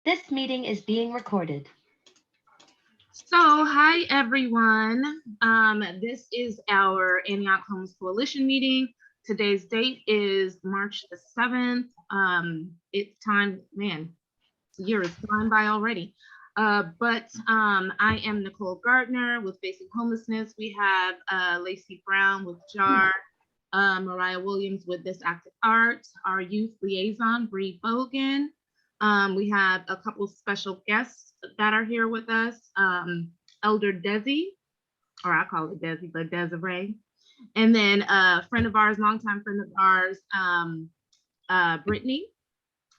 This meeting is being recorded. So, hi everyone. This is our Antioch Homes Coalition meeting. Today's date is March the 7th. It's time, man, the year is flying by already. But I am Nicole Gardner with Facing Homelessness. We have Lacey Brown with JAR, Mariah Williams with This Act of Art, our youth liaison, Bree Bogan. We have a couple special guests that are here with us. Elder Desi, or I call it Desi, but Desiree. And then a friend of ours, longtime friend of ours, Brittany.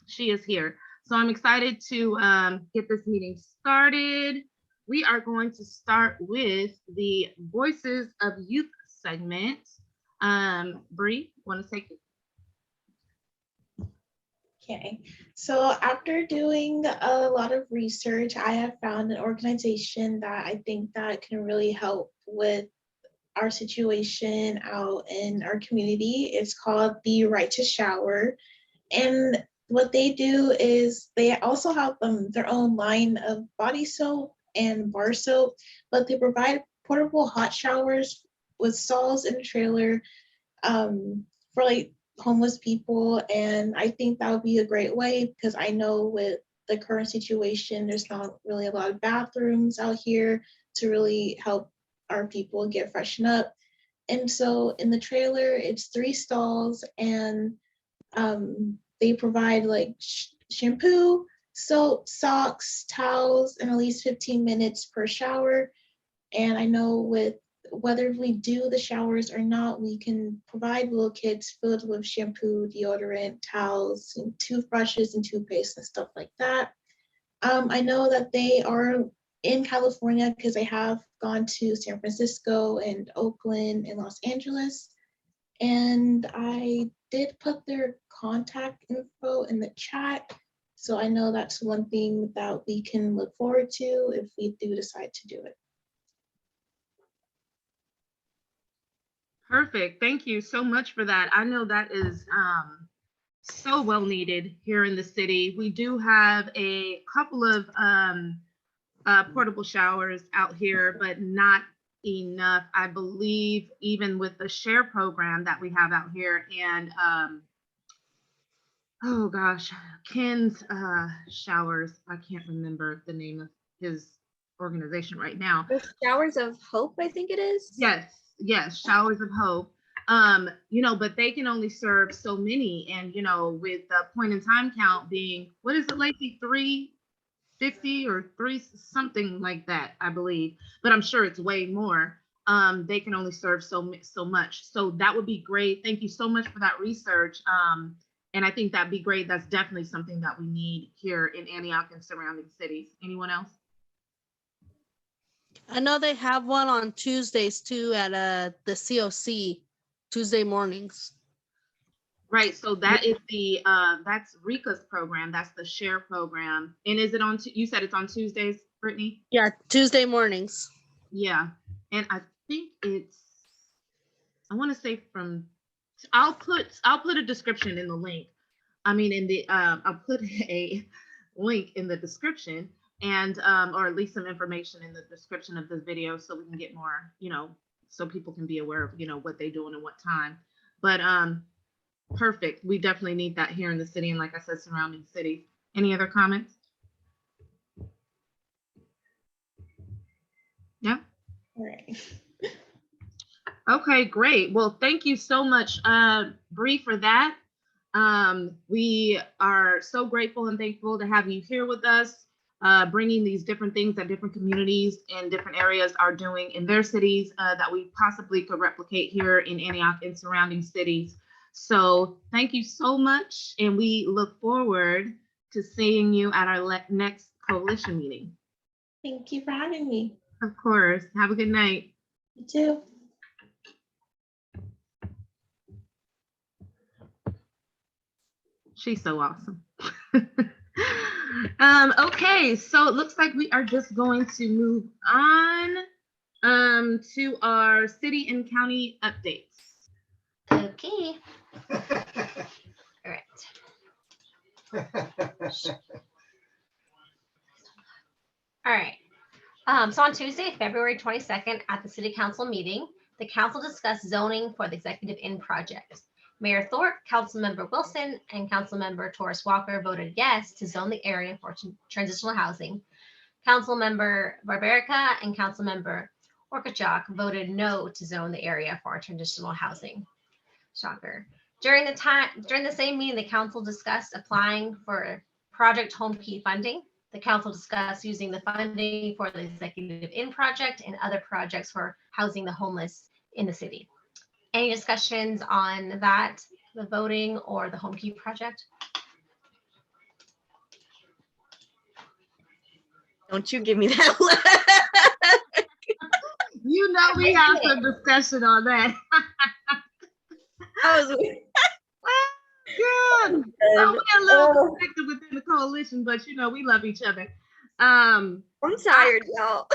She is here. So I'm excited to get this meeting started. We are going to start with the Voices of Youth segment. Bree, want to take it? Okay, so after doing a lot of research, I have found an organization that I think that can really help with our situation out in our community. It's called the Right to Shower. And what they do is they also have their own line of body soap and bar soap, but they provide portable hot showers with stalls in the trailer for like homeless people. And I think that would be a great way, because I know with the current situation, there's not really a lot of bathrooms out here to really help our people get freshened up. And so in the trailer, it's 3 stalls, and they provide like shampoo, soap, socks, towels, and at least 15 minutes per shower. And I know with whether we do the showers or not, we can provide little kits filled with shampoo, deodorant, towels, and toothbrushes and toothpaste and stuff like that. I know that they are in California because I have gone to San Francisco and Oakland and Los Angeles. And I did put their contact info in the chat. So I know that's one thing that we can look forward to if we do decide to do it. Perfect. Thank you so much for that. I know that is so well needed here in the city. We do have a couple of portable showers out here, but not enough, I believe, even with the share program that we have out here. And oh gosh, Ken's showers, I can't remember the name of his organization right now. The Showers of Hope, I think it is. Yes, Showers of Hope. But they can only serve so many. And, with the point in time count being, what is it, Lacey, 350 or 3 something like that, I believe. But I'm sure it's way more. They can only serve so much. So that would be great. Thank you so much for that research. And I think that'd be great. That's definitely something that we need here in Antioch and surrounding cities. Anyone else? I know they have one on Tuesdays too at the COC, Tuesday mornings. Right. So that is that's Rika's program. That's the share program. And is it on? You said it's on Tuesdays, Brittany? Yeah, Tuesday mornings. Yeah, and I think I want to say I'll put a description in the link. I mean, I'll put a link in the description. And or at least some information in the description of this video, so we can get more, so people can be aware of, what they're doing and what time. But perfect. We definitely need that here in the city, and like I said, surrounding cities. Any other comments? Yeah. All right. Okay, great. Well, thank you so much, Bree, for that. We are so grateful and thankful to have you here with us. Bringing these different things that different communities and different areas are doing in their cities that we possibly could replicate here in Antioch and surrounding cities. So thank you so much. And we look forward to seeing you at our next coalition meeting. Thank you for having me. Of course. Have a good night. You too. She's so awesome. Okay, so it looks like we are just going to move on to our city and county updates. Okay. All right. All right. So on Tuesday, February 22nd, at the City Council meeting, the council discussed zoning for the Executive Inn project. Mayor Thorpe, Councilmember Wilson, and Councilmember Torres Walker voted yes to zone the area for transitional housing. Councilmember Barbarica and Councilmember Orkachuk voted no to zone the area for transitional housing. Shocker. During the same meeting, the council discussed applying for Project Homekey funding. The council discussed using the funding for the Executive Inn project and other projects for housing the homeless in the city. Any discussions on that, the voting or the Homekey project? Don't you give me that look. You know we have some discussion on that. I was Good. So we're a little conflicted within the coalition, but you know we love each other. I'm tired, y'all.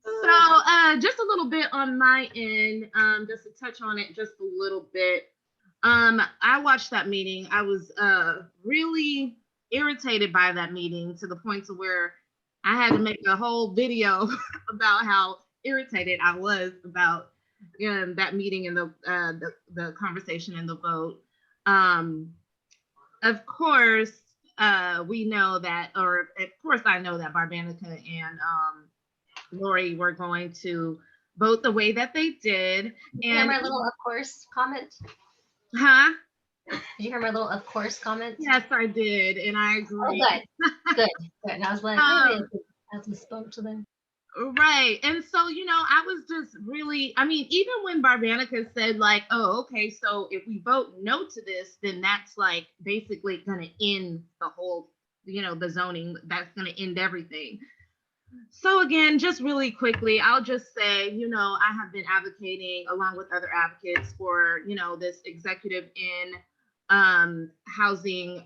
So just a little bit on my end, just to touch on it just a little bit. I watched that meeting. I was really irritated by that meeting to the point to where I had to make a whole video about how irritated I was about that meeting and the conversation and the vote. Of course, we know that, or of course I know that Barbanica and Lori were going to vote the way that they did. Did you hear my little of course comment? Huh? Did you hear my little of course comment? Yes, I did, and I agree. Oh, good. And I was like, wait, I have to spoke to them. Right. And so, you know, I was just really, I mean, even when Barbanica said like, oh, okay, so if we vote no to this, then that's like basically going to end the whole, you know, the zoning, that's going to end everything. So again, just really quickly, I'll just say, you know, I have been advocating along with other advocates for, you know, this Executive Inn housing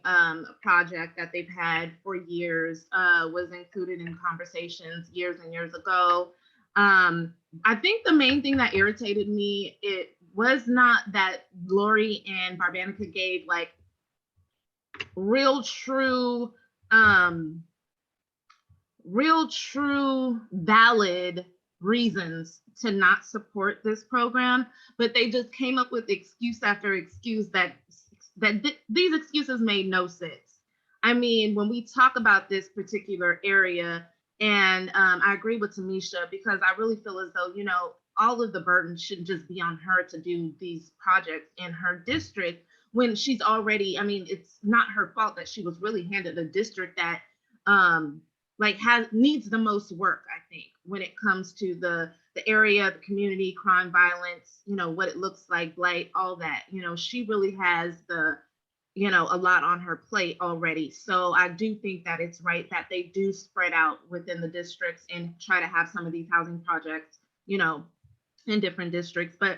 project that they've had for years, was included in conversations years and years ago. I think the main thing that irritated me, it was not that Lori and Barbanica gave like real true valid reasons to not support this program, but they just came up with excuse after excuse that these excuses made no sense. I mean, when we talk about this particular area, and I agree with Tamisha, because I really feel as though, you know, all of the burden shouldn't just be on her to do these projects in her district when she's already, I mean, it's not her fault that she was really handed a district that needs the most work, I think, when it comes to the area, the community, crime, violence, you know, what it looks like, blight, all that. You know, she really has a lot on her plate already. So I do think that it's right that they do spread out within the districts and try to have some of these housing projects, you know, in different districts. But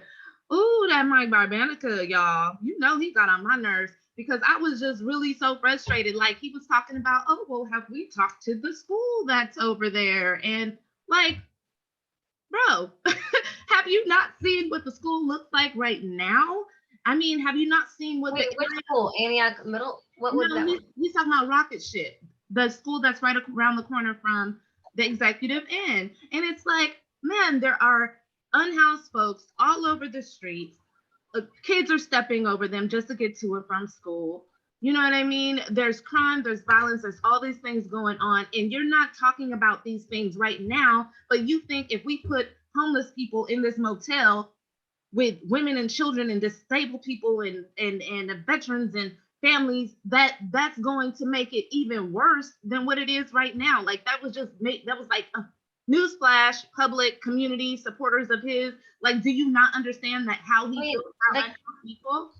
ooh, that Mike Barbanica, y'all, you know, he got on my nerves, because I was just really so frustrated. Like, he was talking about, oh, well, have we talked to the school that's over there? And like, bro, have you not seen what the school looks like right now? I mean, have you not seen what which school? Antioch Middle? What would that be? He's talking about Rocket Ship, the school that's right around the corner from the Executive Inn. And it's like, man, there are unhoused folks all over the streets. Kids are stepping over them just to get to and from school. You know what I mean? There's crime, there's violence, there's all these things going on, and you're not talking about these things right now, but you think if we put homeless people in this motel with women and children and disabled people and veterans and families, that's going to make it even worse than what it is right now. Like, that was like a newsflash, public community supporters of his. Like, do you not understand that how he feels about people?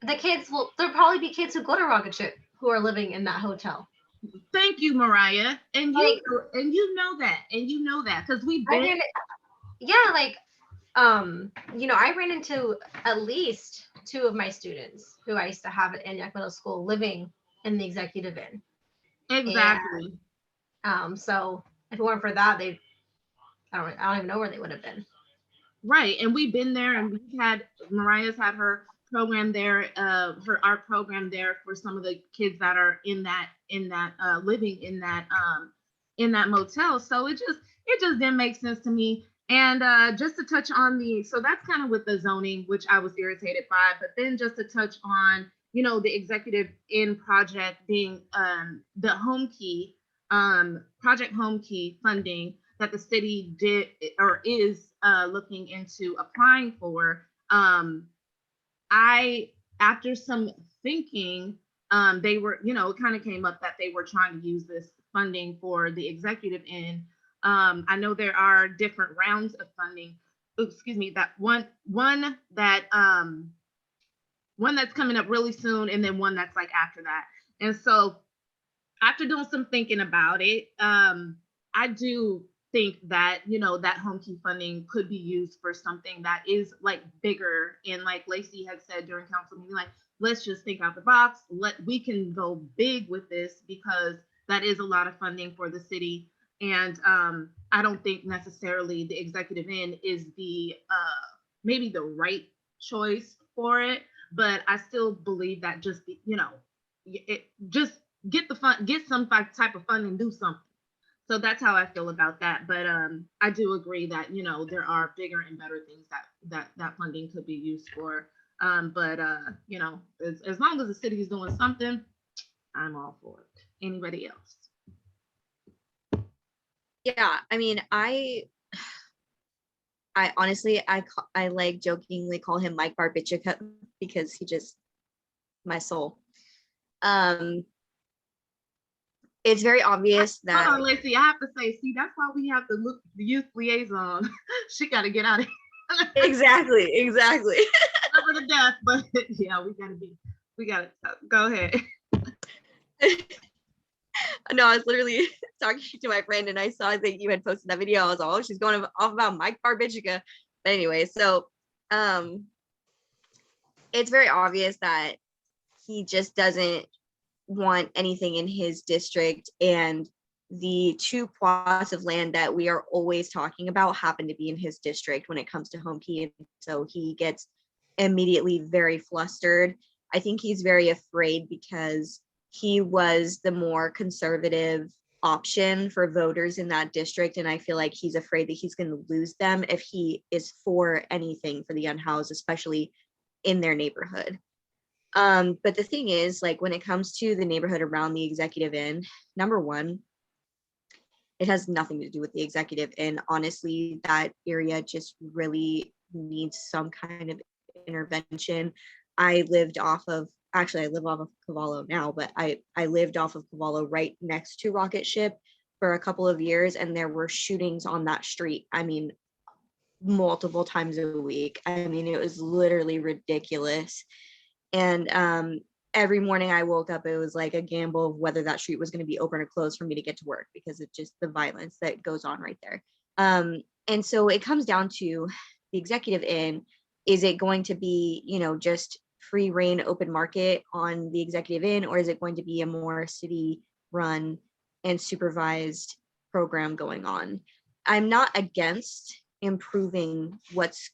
The kids there'll probably be kids who go to Rocket Ship who are living in that hotel. Thank you, Mariah. And you know that because we've been. I ran into at least two of my students who I used to have at Antioch Middle School living in the Executive Inn. Exactly. And, so if it weren't for that, I don't even know where they would have been. Right. And we've been there, and Mariah's had her program there, her art program there for some of the kids that are living in that motel. So it just didn't make sense to me. And just to touch on so that's kind of with the zoning, which I was irritated by, but then just to touch on, the executive in project being the Homekey, Project Homekey funding that the city did or is looking into applying for. After some thinking, they were, it kind of came up that they were trying to use this funding for the executive end. I know there are different rounds of funding. Excuse me, that one that's coming up really soon, and then one that's like after that. And so after doing some thinking about it, I do think that, that Homekey funding could be used for something that is like bigger. And like Lacey had said during council meeting, like, let's just think out the box. We can go big with this because that is a lot of funding for the city. And I don't think necessarily the executive end is maybe the right choice for it, but I still believe that just get some type of funding, do something. So that's how I feel about that. But I do agree that, there are bigger and better things that funding could be used for. But as long as the city is doing something, I'm all for it. Anybody else? Yeah, I mean, I honestly, I like jokingly call him Mike Barbichika because he just, my soul. It's very obvious that. Hold on, Lacey, I have to say, see, that's why we have to look the youth liaison. She got to get out of here. Exactly. Over the death, but yeah, we got to go ahead. No, I was literally talking to my friend and I saw that you had posted that video. I was like, oh, she's going off about Mike Barbichika. But anyway, so it's very obvious that he just doesn't want anything in his district, and the 2 plots of land that we are always talking about happen to be in his district when it comes to Homekey, and so he gets immediately very flustered. I think he's very afraid because he was the more conservative option for voters in that district, and I feel like he's afraid that he's going to lose them if he is for anything for the unhoused, especially in their neighborhood. But the thing is, like, when it comes to the neighborhood around the executive inn, number one, it has nothing to do with the executive inn. Honestly, that area just really needs some kind of intervention. I live off of Cavallo now, but I lived off of Cavallo right next to Rocket Ship for a couple of years, and there were shootings on that street. I mean, multiple times a week. I mean, it was literally ridiculous. And every morning I woke up, it was like a gamble of whether that street was going to be open or closed for me to get to work, because it's just the violence that goes on right there. And so it comes down to the executive inn. Is it going to be, just free reign open market on the executive inn, or is it going to be a more city run and supervised program going on? I'm not against improving what's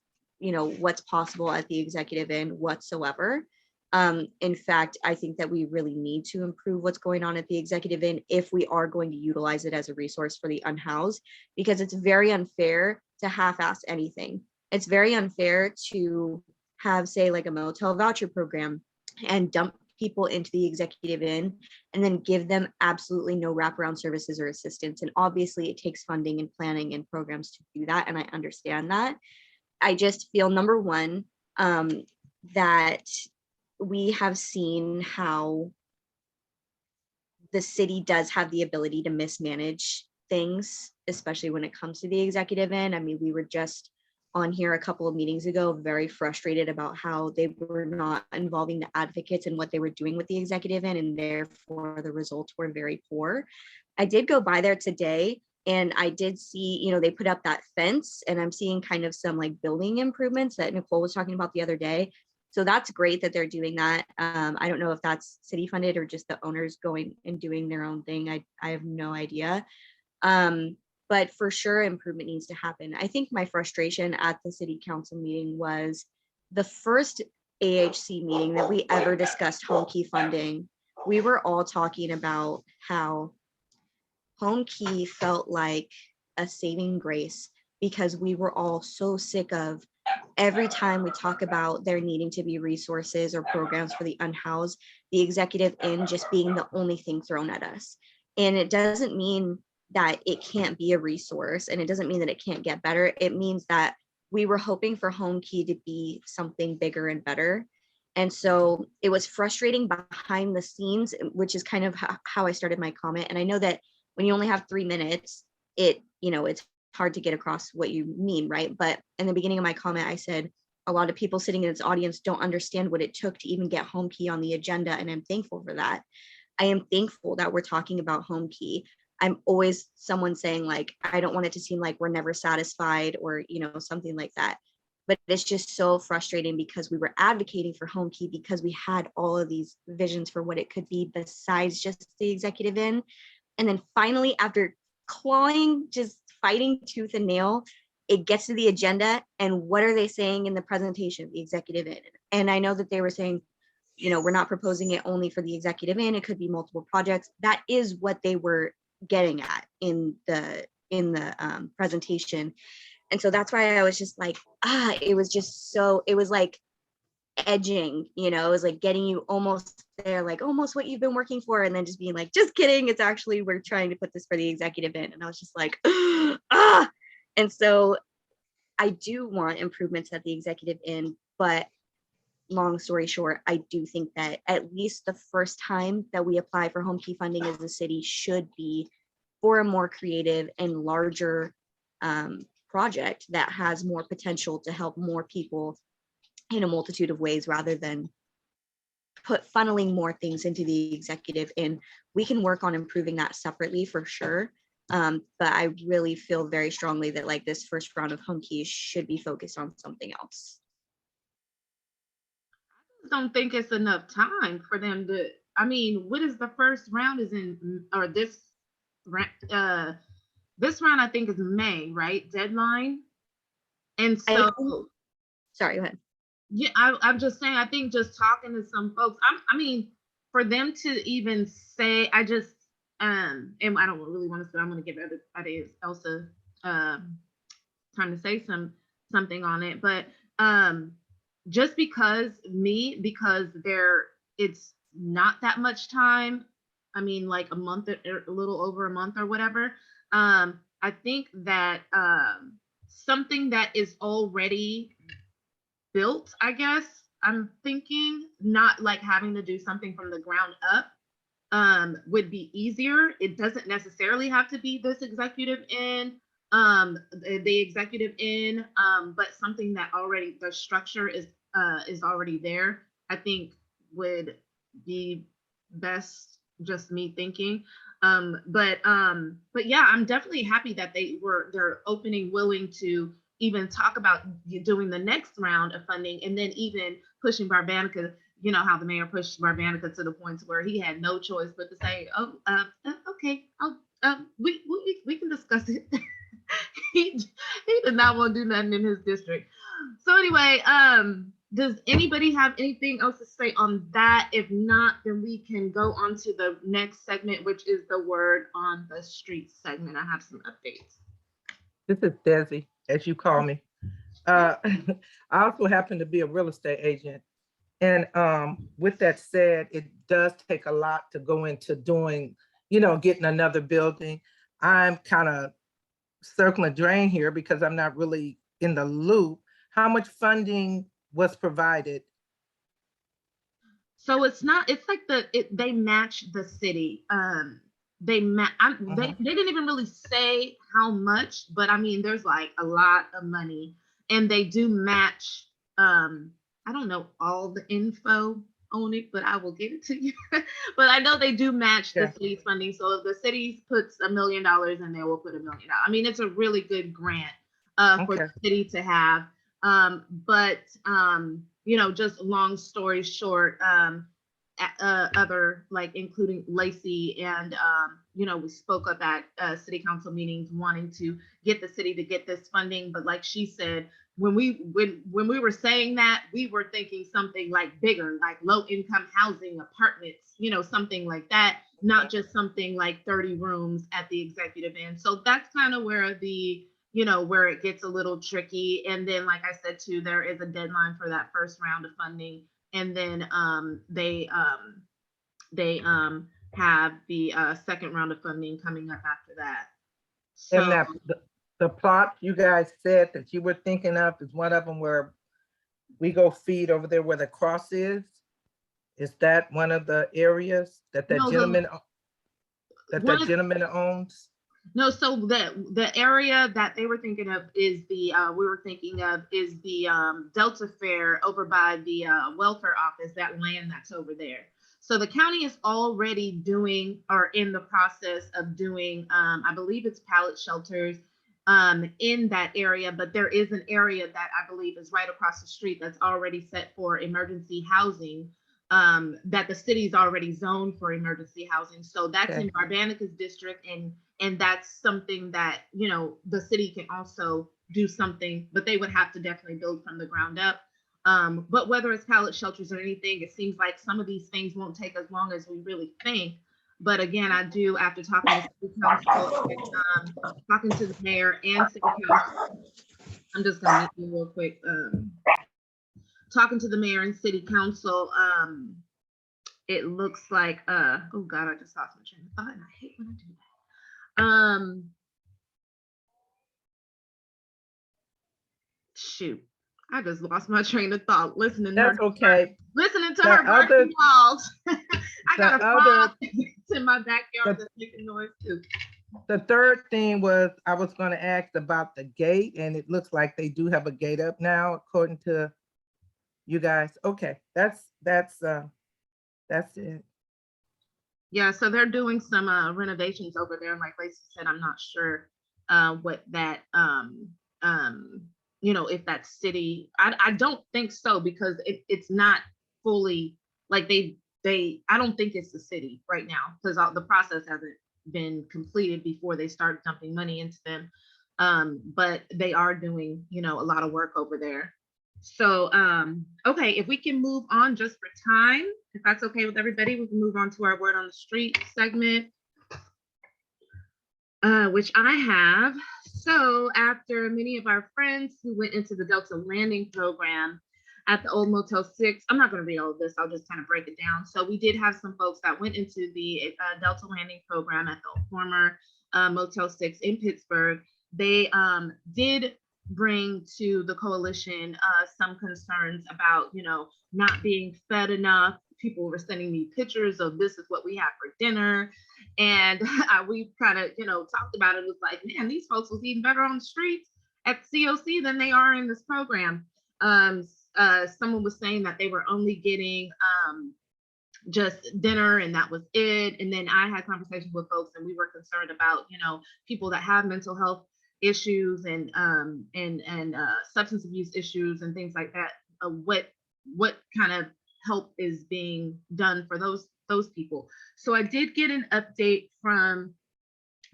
possible at the executive inn whatsoever. In fact, I think that we really need to improve what's going on at the executive inn if we are going to utilize it as a resource for the unhoused, because it's very unfair to half-ass anything. It's very unfair to have, say, like a motel voucher program and dump people into the executive inn and then give them absolutely no wraparound services or assistance. And obviously it takes funding and planning and programs to do that, and I understand that. I just feel, number one, that we have seen how the city does have the ability to mismanage things, especially when it comes to the executive end. I mean, we were just on here a couple of meetings ago, very frustrated about how they were not involving the advocates and what they were doing with the executive end, and therefore the results were very poor. I did go by there today, and I did see, they put up that fence, and I'm seeing kind of some like building improvements that Nicole was talking about the other day. So that's great that they're doing that. I don't know if that's city funded or just the owners going and doing their own thing. I have no idea. But for sure, improvement needs to happen. I think my frustration at the city council meeting was the first AHC meeting that we ever discussed Homekey funding, we were all talking about how Homekey felt like a saving grace because we were all so sick of every time we talk about there needing to be resources or programs for the unhoused, the executive in just being the only thing thrown at us. And it doesn't mean that it can't be a resource, and it doesn't mean that it can't get better. It means that we were hoping for Homekey to be something bigger and better. And so it was frustrating behind the scenes, which is kind of how I started my comment. And I know that when you only have 3 minutes, it's hard to get across what you mean, right? But in the beginning of my comment, I said a lot of people sitting in this audience don't understand what it took to even get Homekey on the agenda, and I'm thankful for that. I am thankful that we're talking about Homekey. I'm always someone saying like, I don't want it to seem like we're never satisfied or, something like that. But it's just so frustrating because we were advocating for Homekey because we had all of these visions for what it could be besides just the executive in. And then finally, after clawing, just fighting tooth and nail, it gets to the agenda. And what are they saying in the presentation, the executive in? And I know that they were saying, we're not proposing it only for the executive in, it could be multiple projects. That is what they were getting at in the presentation. And so that's why I was just like, it was like edging, it was like getting you almost there, like almost what you've been working for, and then just being like, just kidding, it's actually, we're trying to put this for the executive in. And I was just like, and so I do want improvements at the executive in, but long story short, I do think that at least the first time that we apply for Homekey funding as a city should be for a more creative and larger project that has more potential to help more people in a multitude of ways, rather than funneling more things into the executive. And we can work on improving that separately for sure. But I really feel very strongly that like this first round of Homekey should be focused on something else. I don't think it's enough time for them to, what is the first round is in, or this round I think is May, right? Deadline. And so sorry, go ahead. Yeah, I'm just saying, I think just talking to some folks, for them to even say, and I don't really want to say, I'm going to give Elsa time to say something on it, but just because it's not that much time, like a month or a little over a month or whatever, I think that something that is already built, I guess, I'm thinking, not like having to do something from the ground up, would be easier. It doesn't necessarily have to be this executive in, the executive in, but something that already, the structure is already there, I think would be best, just me thinking. But yeah, I'm definitely happy that they're willing to even talk about doing the next round of funding, and then even pushing Barbanica, how the mayor pushed Barbanica to the point where he had no choice but to say, okay, we can discuss it. he did not want to do nothing in his district. So anyway, does anybody have anything else to say on that? If not, then we can go on to the next segment, which is the word on the street segment. I have some updates. This is Desi, as you call me. I also happen to be a real estate agent. And with that said, it does take a lot to go into doing, getting another building. I'm kind of circling drain here because I'm not really in the loop. How much funding was provided? So it's like they match the city. They didn't even really say how much, but there's like a lot of money, and they do match. I don't know all the info on it, but I will give it to you. But I know they do match the city's funding. So if the city puts $1 million in there, we'll put $1 million. It's a really good grant for the city to have. But just long story short, other, like including Lacey and, you know, we spoke up at city council meetings wanting to get the city to get this funding. But like she said, when we were saying that, we were thinking something like bigger, like low income housing, apartments, you know, something like that, not just something like 30 rooms at the executive end. So that's kind of where the, you know, where it gets a little tricky. And then, like I said, too, there is a deadline for that first round of funding. And then they have the second round of funding coming up after that. And So that the plot you guys said that you were thinking of is one of them where we go feed over there where the cross is. Is that one of the areas that No, gentleman one of- gentleman owns? No, so the area that they were thinking of is the Delta Fair over by the welfare office, that land that's over there. So the county is already doing, or in the process of doing, I believe it's pallet shelters in that area, but there is an area that I believe is right across the street that's already set for emergency housing, that the city's already zoned for emergency housing. So that's in Barbanica's district, and that's something that, you know, the city can also do something, but they would have to definitely build from the ground up. But whether it's pallet shelters or anything, it seems like some of these things won't take as long as we really think. But again, I do, after talking to city council, talking to the mayor and city council, I'm just gonna meet you real quick. Talking to the mayor and city council, it looks like, oh God, I just lost my train of thought, and I hate when I do that. Shoot, I just lost my train of thought listening. That's okay. Listening to The her other- birthday walls. I got a other- frog in my backyard that's making noise too. The third thing was I was going to ask about the gate, and it looks like they do have a gate up now, according to you guys. Okay, that's it. Yeah, so they're doing some renovations over there, and like Lacey said, I'm not sure what that you know, if that's city. I don't think so, because it's not fully like I don't think it's the city right now, because the process hasn't been completed before they start dumping money into them. But they are doing, you know, a lot of work over there. So okay, if we can move on just for time, if that's okay with everybody, we can move on to our word on the street segment, which I have. So after many of our friends who went into the Delta Landing program at the old Motel 6, I'm not going to read all of this, I'll just kind of break it down. So we did have some folks that went into the Delta Landing program at the former Motel 6 in Pittsburgh. They did bring to the coalition some concerns about, you know, not being fed enough. People were sending me pictures of this is what we have for dinner. And we kind of, you know, talked about it. It was like, man, these folks was eating better on the streets at COC than they are in this program. Someone was saying that they were only getting just dinner and that was it. And then I had conversations with folks, and we were concerned about, you know, people that have mental health issues and substance abuse issues and things like that. What kind of help is being done for those people? So I did get an update from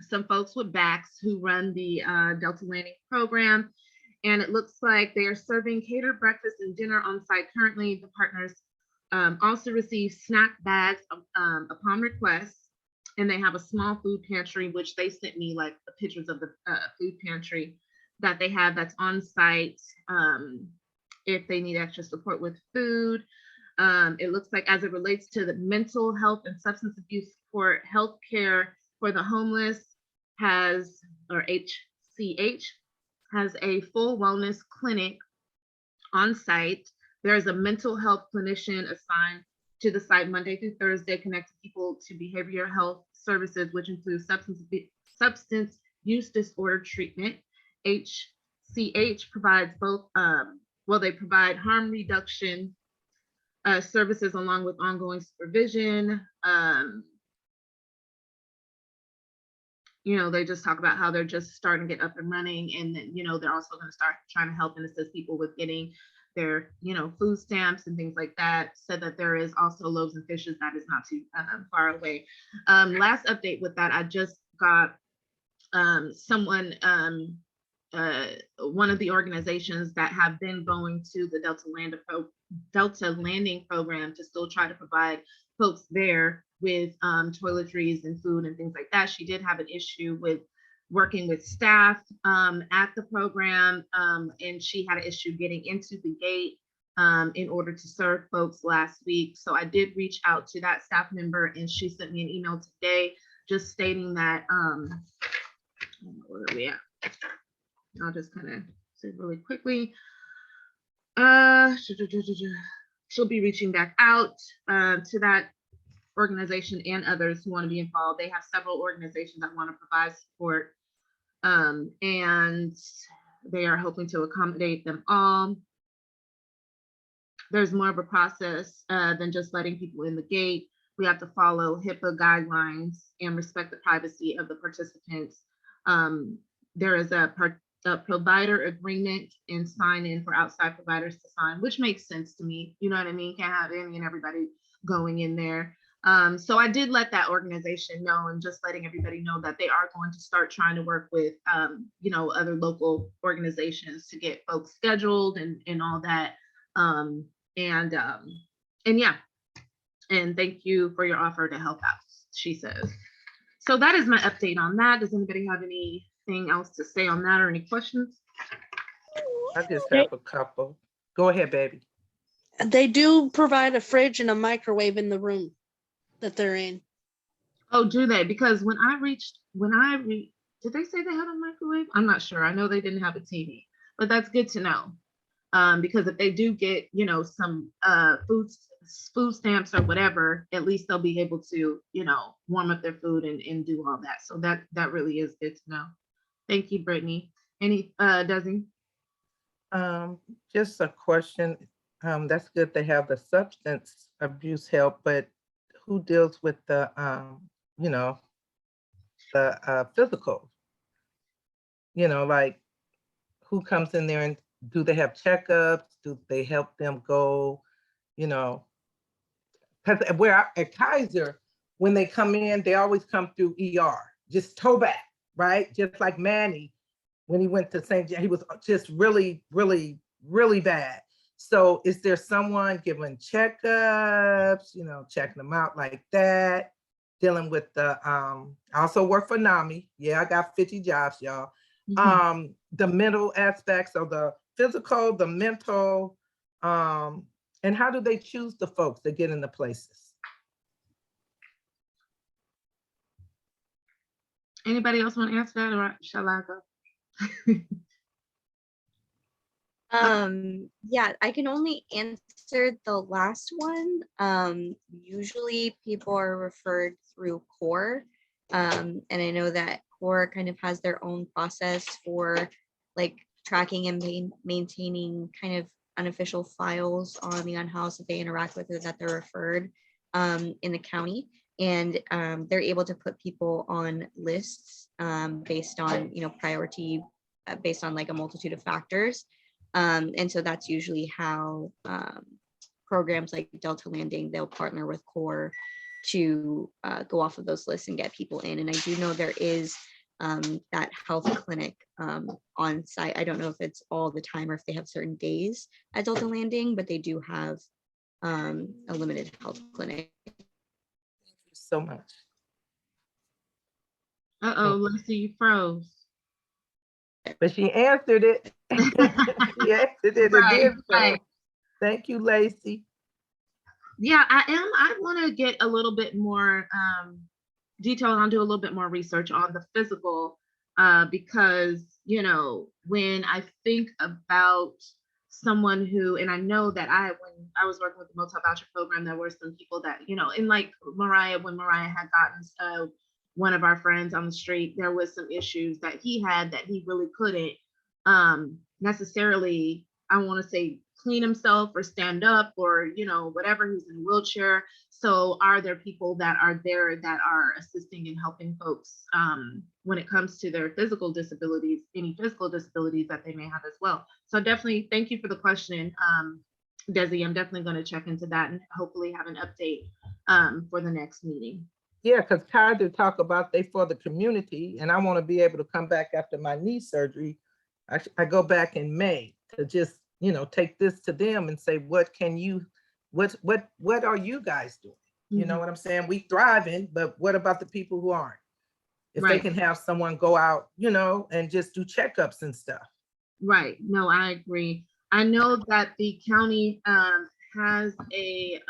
some folks with BACS who run the Delta Landing program, and it looks like they are serving catered breakfast and dinner on site currently. The partners also receive snack bags upon request, and they have a small food pantry, which they sent me like the pictures of the food pantry that they have that's on site if they need extra support with food. It looks like as it relates to the mental health and substance abuse support, healthcare for the homeless has, or HCH, has a full wellness clinic on site. There's a mental health clinician assigned to the site Monday through Thursday, connecting people to behavioral health services, which includes substance use disorder treatment. HCH provides both, they provide harm reduction services along with ongoing supervision. You know, they just talk about how they're just starting to get up and running, and then, you know, they're also going to start trying to help and assist people with getting their, food stamps and things like that. Said that there is also Loaves and Fishes that is not too far away. Last update with that, I just got someone, one of the organizations that have been going to the Delta Landing program to still try to provide folks there with toiletries and food and things like that. She did have an issue with working with staff at the program, and she had an issue getting into the gate in order to serve folks last week. So I did reach out to that staff member, and she sent me an email today just stating that, where are we at? I'll just kind of say really quickly. She'll be reaching back out to that organization and others who want to be involved. They have several organizations that want to provide support, and they are hoping to accommodate them all. There's more of a process than just letting people in the gate. We have to follow HIPAA guidelines and respect the privacy of the participants. There is a provider agreement and sign in for outside providers to sign, which makes sense to me. You know what I mean? Can't have any and everybody going in there. So I did let that organization know, and just letting everybody know that they are going to start trying to work with, other local organizations to get folks scheduled and all that. And yeah, and thank you for your offer to help out, she says. So that is my update on that. Does anybody have anything else to say on that or any questions? I just have a couple. Go ahead, baby. They do provide a fridge and a microwave in the room that they're in. Oh, do they? Because when I did they say they had a microwave? I'm not sure. I know they didn't have a TV, but that's good to know. Because if they do get, some food stamps or whatever, at least they'll be able to, warm up their food and do all that. So that really is good to know. Thank you, Brittany. Any, Desi? Just a question. That's good to have the substance abuse help, but who deals with the, the physical? Like who comes in there, and do they have checkups? Do they help them go, because at Kaiser, when they come in, they always come through ER, just toe back, right? Just like Manny, when he went to St. John, he was just really, really, really bad. So is there someone giving checkups, checking them out like that, dealing with the, I also work for NAMI. Yeah, I got 50 jobs, y'all. Mm-hmm. The mental aspects of the physical, the mental, and how do they choose the folks that get in the places? Anybody else want to answer that, or shall I go? Yeah, I can only answer the last one. Usually people are referred through CORE, and I know that CORE kind of has their own process for like tracking and maintaining kind of unofficial files on the unhoused that they interact with or that they're referred in the county, and they're able to put people on lists based on priority, based on like a multitude of factors. And so that's usually how programs like Delta Landing, they'll partner with CORE to go off of those lists and get people in. And I do know there is that health clinic on site. I don't know if it's all the time or if they have certain days at Delta Landing, but they do have a limited health clinic. Thank you so much. Uh-oh, Lucy, you froze. But she answered it. She answered it. Right, right. Thank you, Lacey. Yeah, I want to get a little bit more detail, and I'll do a little bit more research on the physical because, when I think about someone who, and I know that when I was working with the multi-voucher program, there were some people that, and like Mariah, when Mariah had gotten one of our friends on the street, there was some issues that he had that he really couldn't necessarily, I want to say, clean himself or stand up or, whatever. He's in a wheelchair. So are there people that are there that are assisting and helping folks when it comes to their physical disabilities, any physical disabilities that they may have as well? So definitely thank you for the question, Desi. I'm definitely going to check into that and hopefully have an update for the next meeting. Yeah, because Kaiser talk about they for the community, and I want to be able to come back after my knee surgery. I go back in May to just, you know, take this to them and say, what are you guys doing? You know what I'm saying? We thriving, but what about the people who aren't? If they Right. can have someone go out, you know, and just do checkups and stuff. Right. No, I agree. I know that the county has a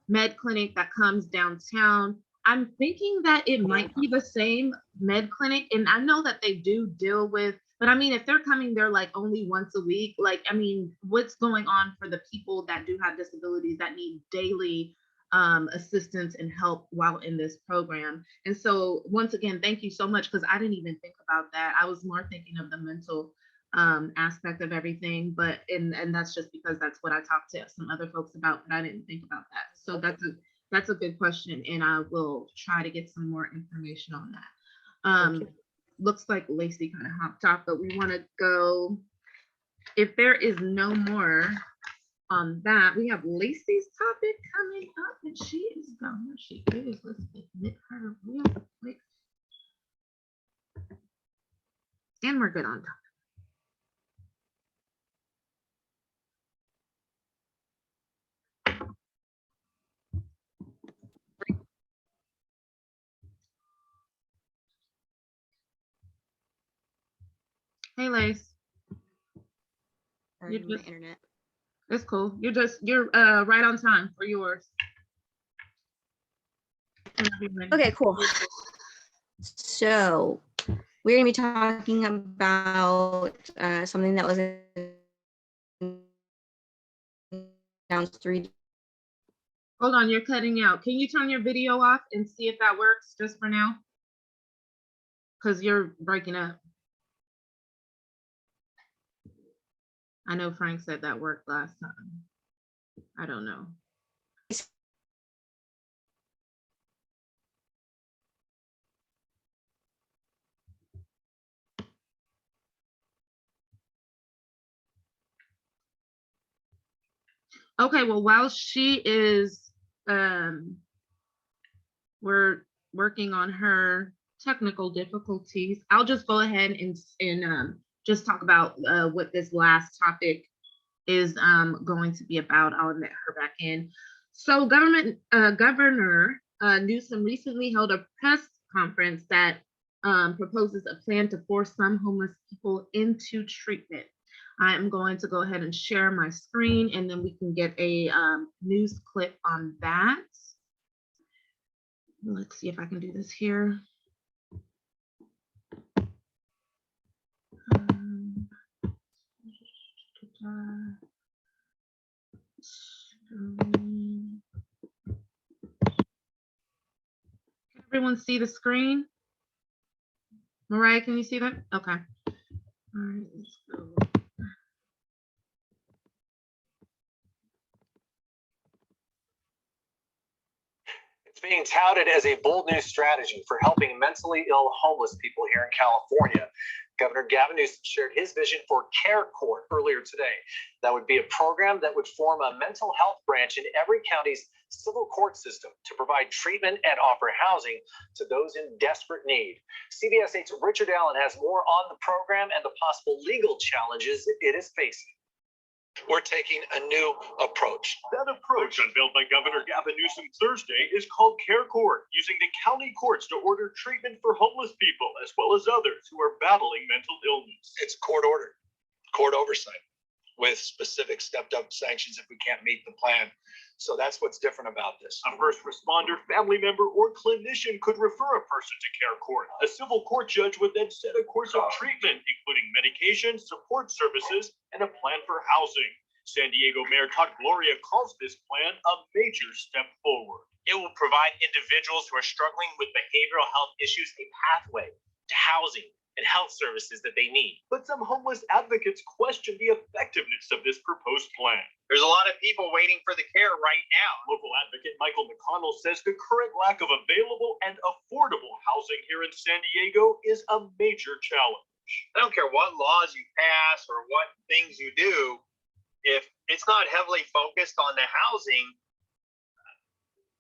med clinic that comes downtown. I'm thinking that it might be the same med clinic, and I know that they do deal with, but I mean, if they're coming there like only once a week, like, I mean, what's going on for the people that do have disabilities that need daily assistance and help while in this program? And so once again, thank you so much, because I didn't even think about that. I was more thinking of the mental aspect of everything, but and that's just because that's what I talked to some other folks about, but I didn't think about that. So that's a good question, and I will try to get some more information on that. Looks like Lacey kind of hopped off, but we want to go, if there is no more on that, we have Lacey's topic coming up, and she is gone. She is, let's admit her real quick, and we're good on time. Hey, Lace. Sorry, You my just- internet. It's cool. You're right on time for yours. Okay, cool. So we're gonna be talking about something that was announced 3. Hold on, you're cutting out. Can you turn your video off and see if that works just for now? Because you're breaking up. I know Frank said that worked last time. I don't know. Okay, well, while she is, we're working on her technical difficulties, I'll just go ahead and just talk about what this last topic is going to be about. I'll let her back in. So Governor Newsom recently held a press conference that proposes a plan to force some homeless people into treatment. I'm going to go ahead and share my screen, and then we can get a news clip on that. Let's see if I can do this here. Can everyone see the screen? Mariah, can you see that? Okay. All right, let's go. It's being touted as a bold new strategy for helping mentally ill homeless people here in California. Governor Gavin Newsom shared his vision for Care Court earlier today. That would be a program that would form a mental health branch in every county's civil court system to provide treatment and offer housing to those in desperate need. CBS 8's Richard Allen has more on the program and the possible legal challenges it is facing. We're taking a new approach. That approach, unveiled by Governor Gavin Newsom Thursday, is called Care Court, using the county courts to order treatment for homeless people, as well as others who are battling mental illness. It's court ordered, court oversight, with specific stepped up sanctions if we can't meet the plan. So that's what's different about this. A first responder, family member, or clinician could refer a person to Care Court. A civil court judge would then set a course of treatment, including medication, support services, and a plan for housing. San Diego Mayor Todd Gloria calls this plan a major step forward. It will provide individuals who are struggling with behavioral health issues a pathway to housing and health services that they need. But some homeless advocates question the effectiveness of this proposed plan. There's a lot of people waiting for the care right now. Local advocate Michael McConnell says the current lack of available and affordable housing here in San Diego is a major challenge. I don't care what laws you pass or what things you do, if it's not heavily focused on the housing,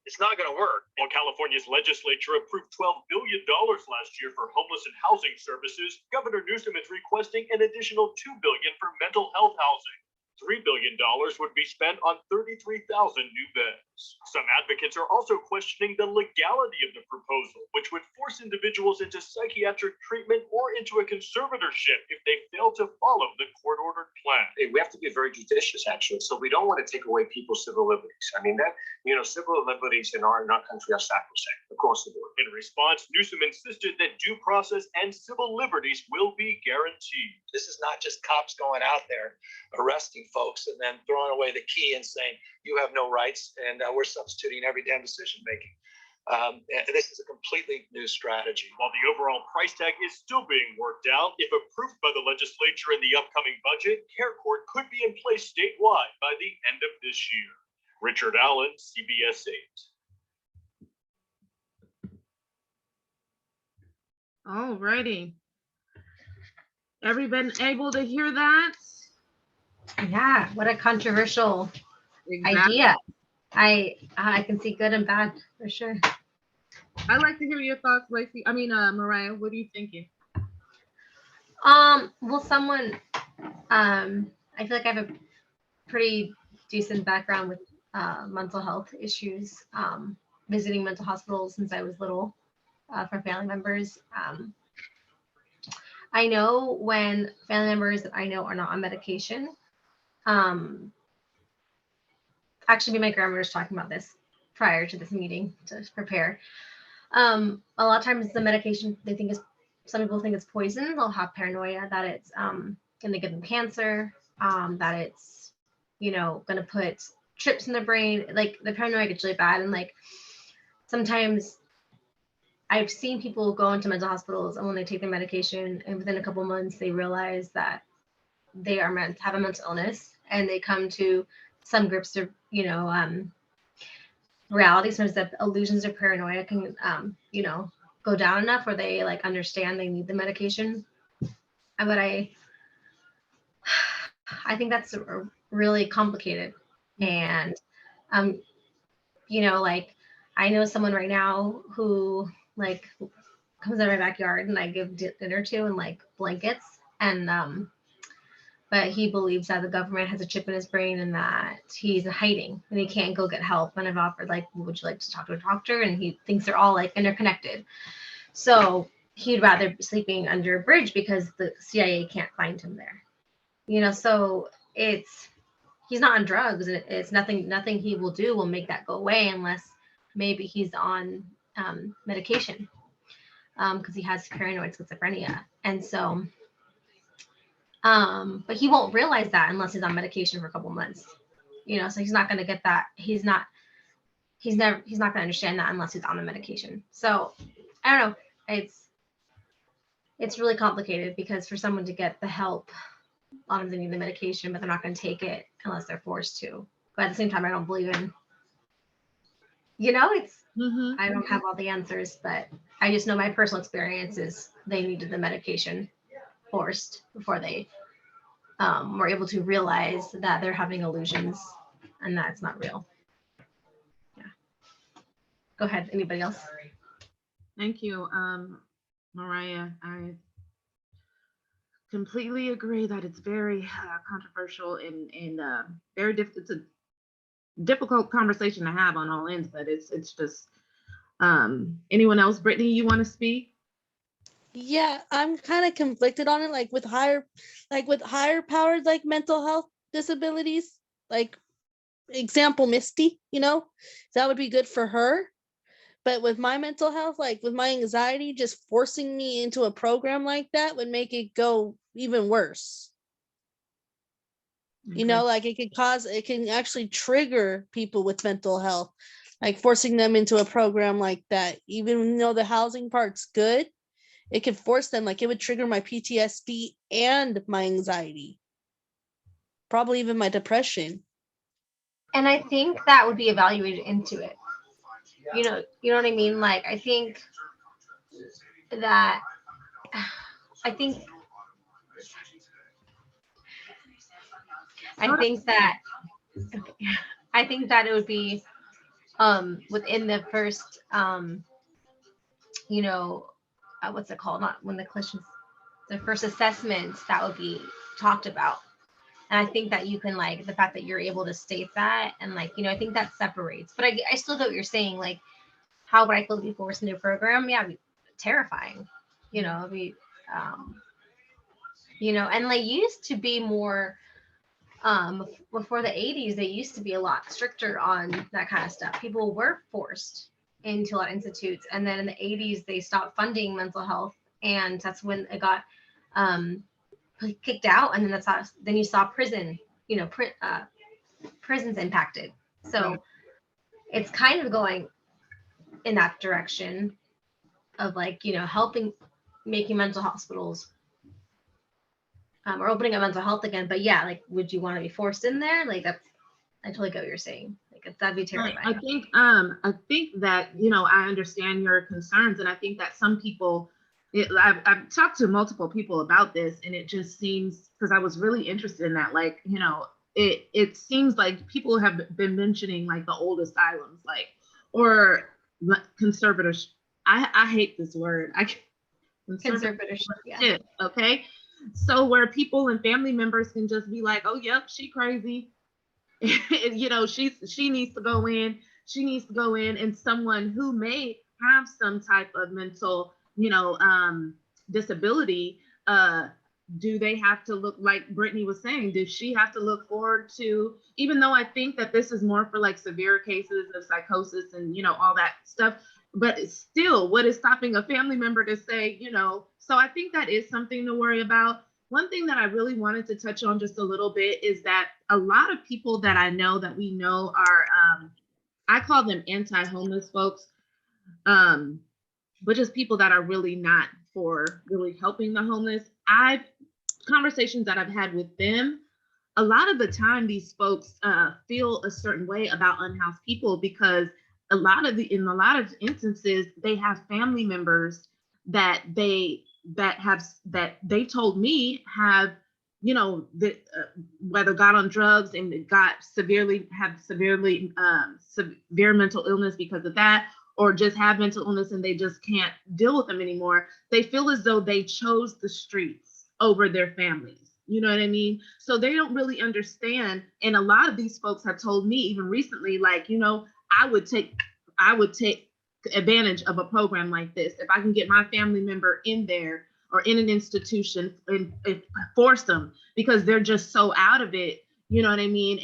it's not going to work. While California's legislature approved $12 billion last year for homeless and housing services, Governor Newsom is requesting an additional $2 billion for mental health housing. $3 billion would be spent on 33,000 new beds. Some advocates are also questioning the legality of the proposal, which would force individuals into psychiatric treatment or into a conservatorship if they fail to follow the court-ordered plan. We have to be very judicious, actually. So we don't want to take away people's civil liberties. I mean, civil liberties in our country are sacrosanct across the board. In response, Newsom insisted that due process and civil liberties will be guaranteed. This is not just cops going out there arresting folks and then throwing away the key and saying, you have no rights, and we're substituting every damn decision making. This is a completely new strategy. While the overall price tag is still being worked out, if approved by the legislature in the upcoming budget, Care Court could be in place statewide by the end of this year. Richard Allen, CBS 8. Alrighty. Everyone able to hear that? Yeah, what a controversial idea. I can see good and bad for sure. I'd like to hear your thoughts, Lacey. Mariah, what are you thinking? Well, I feel like I have a pretty decent background with mental health issues, visiting mental hospitals since I was little for family members. I know when family members that I know are not on medication. Actually, my grandma was talking about this prior to this meeting to prepare. A lot of times the medication some people think it's poison. They'll have paranoia that it's going to give them cancer, that it's, going to put chips in their brain. Like the paranoia gets really bad. And like sometimes I've seen people go into mental hospitals and when they take their medication and within a couple months, they realize that they have a mental illness and they come to some groups of, reality. Sometimes the illusions of paranoia can, go down enough where they like understand they need the medication. But I think that's really complicated. And, like I know someone right now who like comes in my backyard and I give dinner to and like blankets and, but he believes that the government has a chip in his brain and that he's hiding and he can't go get help. And I've offered like, would you like to talk to a doctor? And he thinks they're all like interconnected. So he'd rather be sleeping under a bridge because the CIA can't find him there. So he's not on drugs. It's nothing he will do will make that go away unless maybe he's on medication because he has paranoid schizophrenia. And so, but he won't realize that unless he's on medication for a couple months, so he's not going to get that. He's not going to understand that unless he's on the medication. So I don't know. It's really complicated because for someone to get the help, a lot of them they need the medication, but they're not going to take it unless they're forced to. But at the same time, I don't believe in, I don't have all the answers, but I just know my personal experience is they needed the medication forced before they were able to realize that they're having illusions and that's not real. Yeah. Go ahead. Anybody else? Thank you, Mariah. I completely agree that it's very controversial and very it's a difficult conversation to have on all ends, but it's just anyone else? Brittany, you want to speak? Yeah, I'm kind of conflicted on it, like with higher powered like mental health disabilities, like example Misty, that would be good for her. But with my mental health, like with my anxiety, just forcing me into a program like that would make it go even worse. Okay. Like it can actually trigger people with mental health, like forcing them into a program like that, even though the housing part's good. it could force them, like it would trigger my PTSD and my anxiety, probably even my depression. And I think that would be evaluated into it. You know what I mean? Like, I think that, I think that, I think that it would be within the first, what's it called? Not when the questions, the first assessments that would be talked about. And I think that you can, like, the fact that you're able to state that, and like, I think that separates. But I still get what you're saying. Like, how would I feel to be forced into a program? Yeah, it'd be terrifying. It'd be, and like, used to be more, before the 80s, they used to be a lot stricter on that kind of stuff. People were forced into a lot of institutes, and then in the 80s they stopped funding mental health, and that's when it got kicked out, and then then you saw prisons impacted. So it's kind of going in that direction of, like, helping, making mental hospitals, or opening up mental health again. But yeah, like, would you want to be forced in there? Like, I totally get what you're saying. Like, that'd be terrifying. I think that, I understand your concerns, and I think that some people, I've talked to multiple people about this, and it just seems, because I was really interested in that, like, it seems like people have been mentioning, like, the old asylums, like, or conservators. I hate this word. Conservatorship, yeah. Okay. So where people and family members can just be like, oh, yep, she crazy. She needs to go in. She needs to go in. And someone who may have some type of mental, disability, do they have to look, like Brittany was saying, does she have to look forward to, even though I think that this is more for, like, severe cases of psychosis and, all that stuff, but it's still, what is stopping a family member to say, so I think that is something to worry about. One thing that I really wanted to touch on just a little bit is that a lot of people that I know that we know are, I call them anti-homeless folks, but just people that are really not for really helping the homeless. Conversations that I've had with them, a lot of the time these folks feel a certain way about unhoused people, because in a lot of instances they have family members that they told me have, whether got on drugs and severe mental illness because of that, or just have mental illness and they just can't deal with them anymore. They feel as though they chose the streets over their families. You know what I mean? So they don't really understand. And a lot of these folks have told me even recently, like, I would take advantage of a program like this if I can get my family member in there or in an institution and force them, because they're just so out of it. You know what I mean?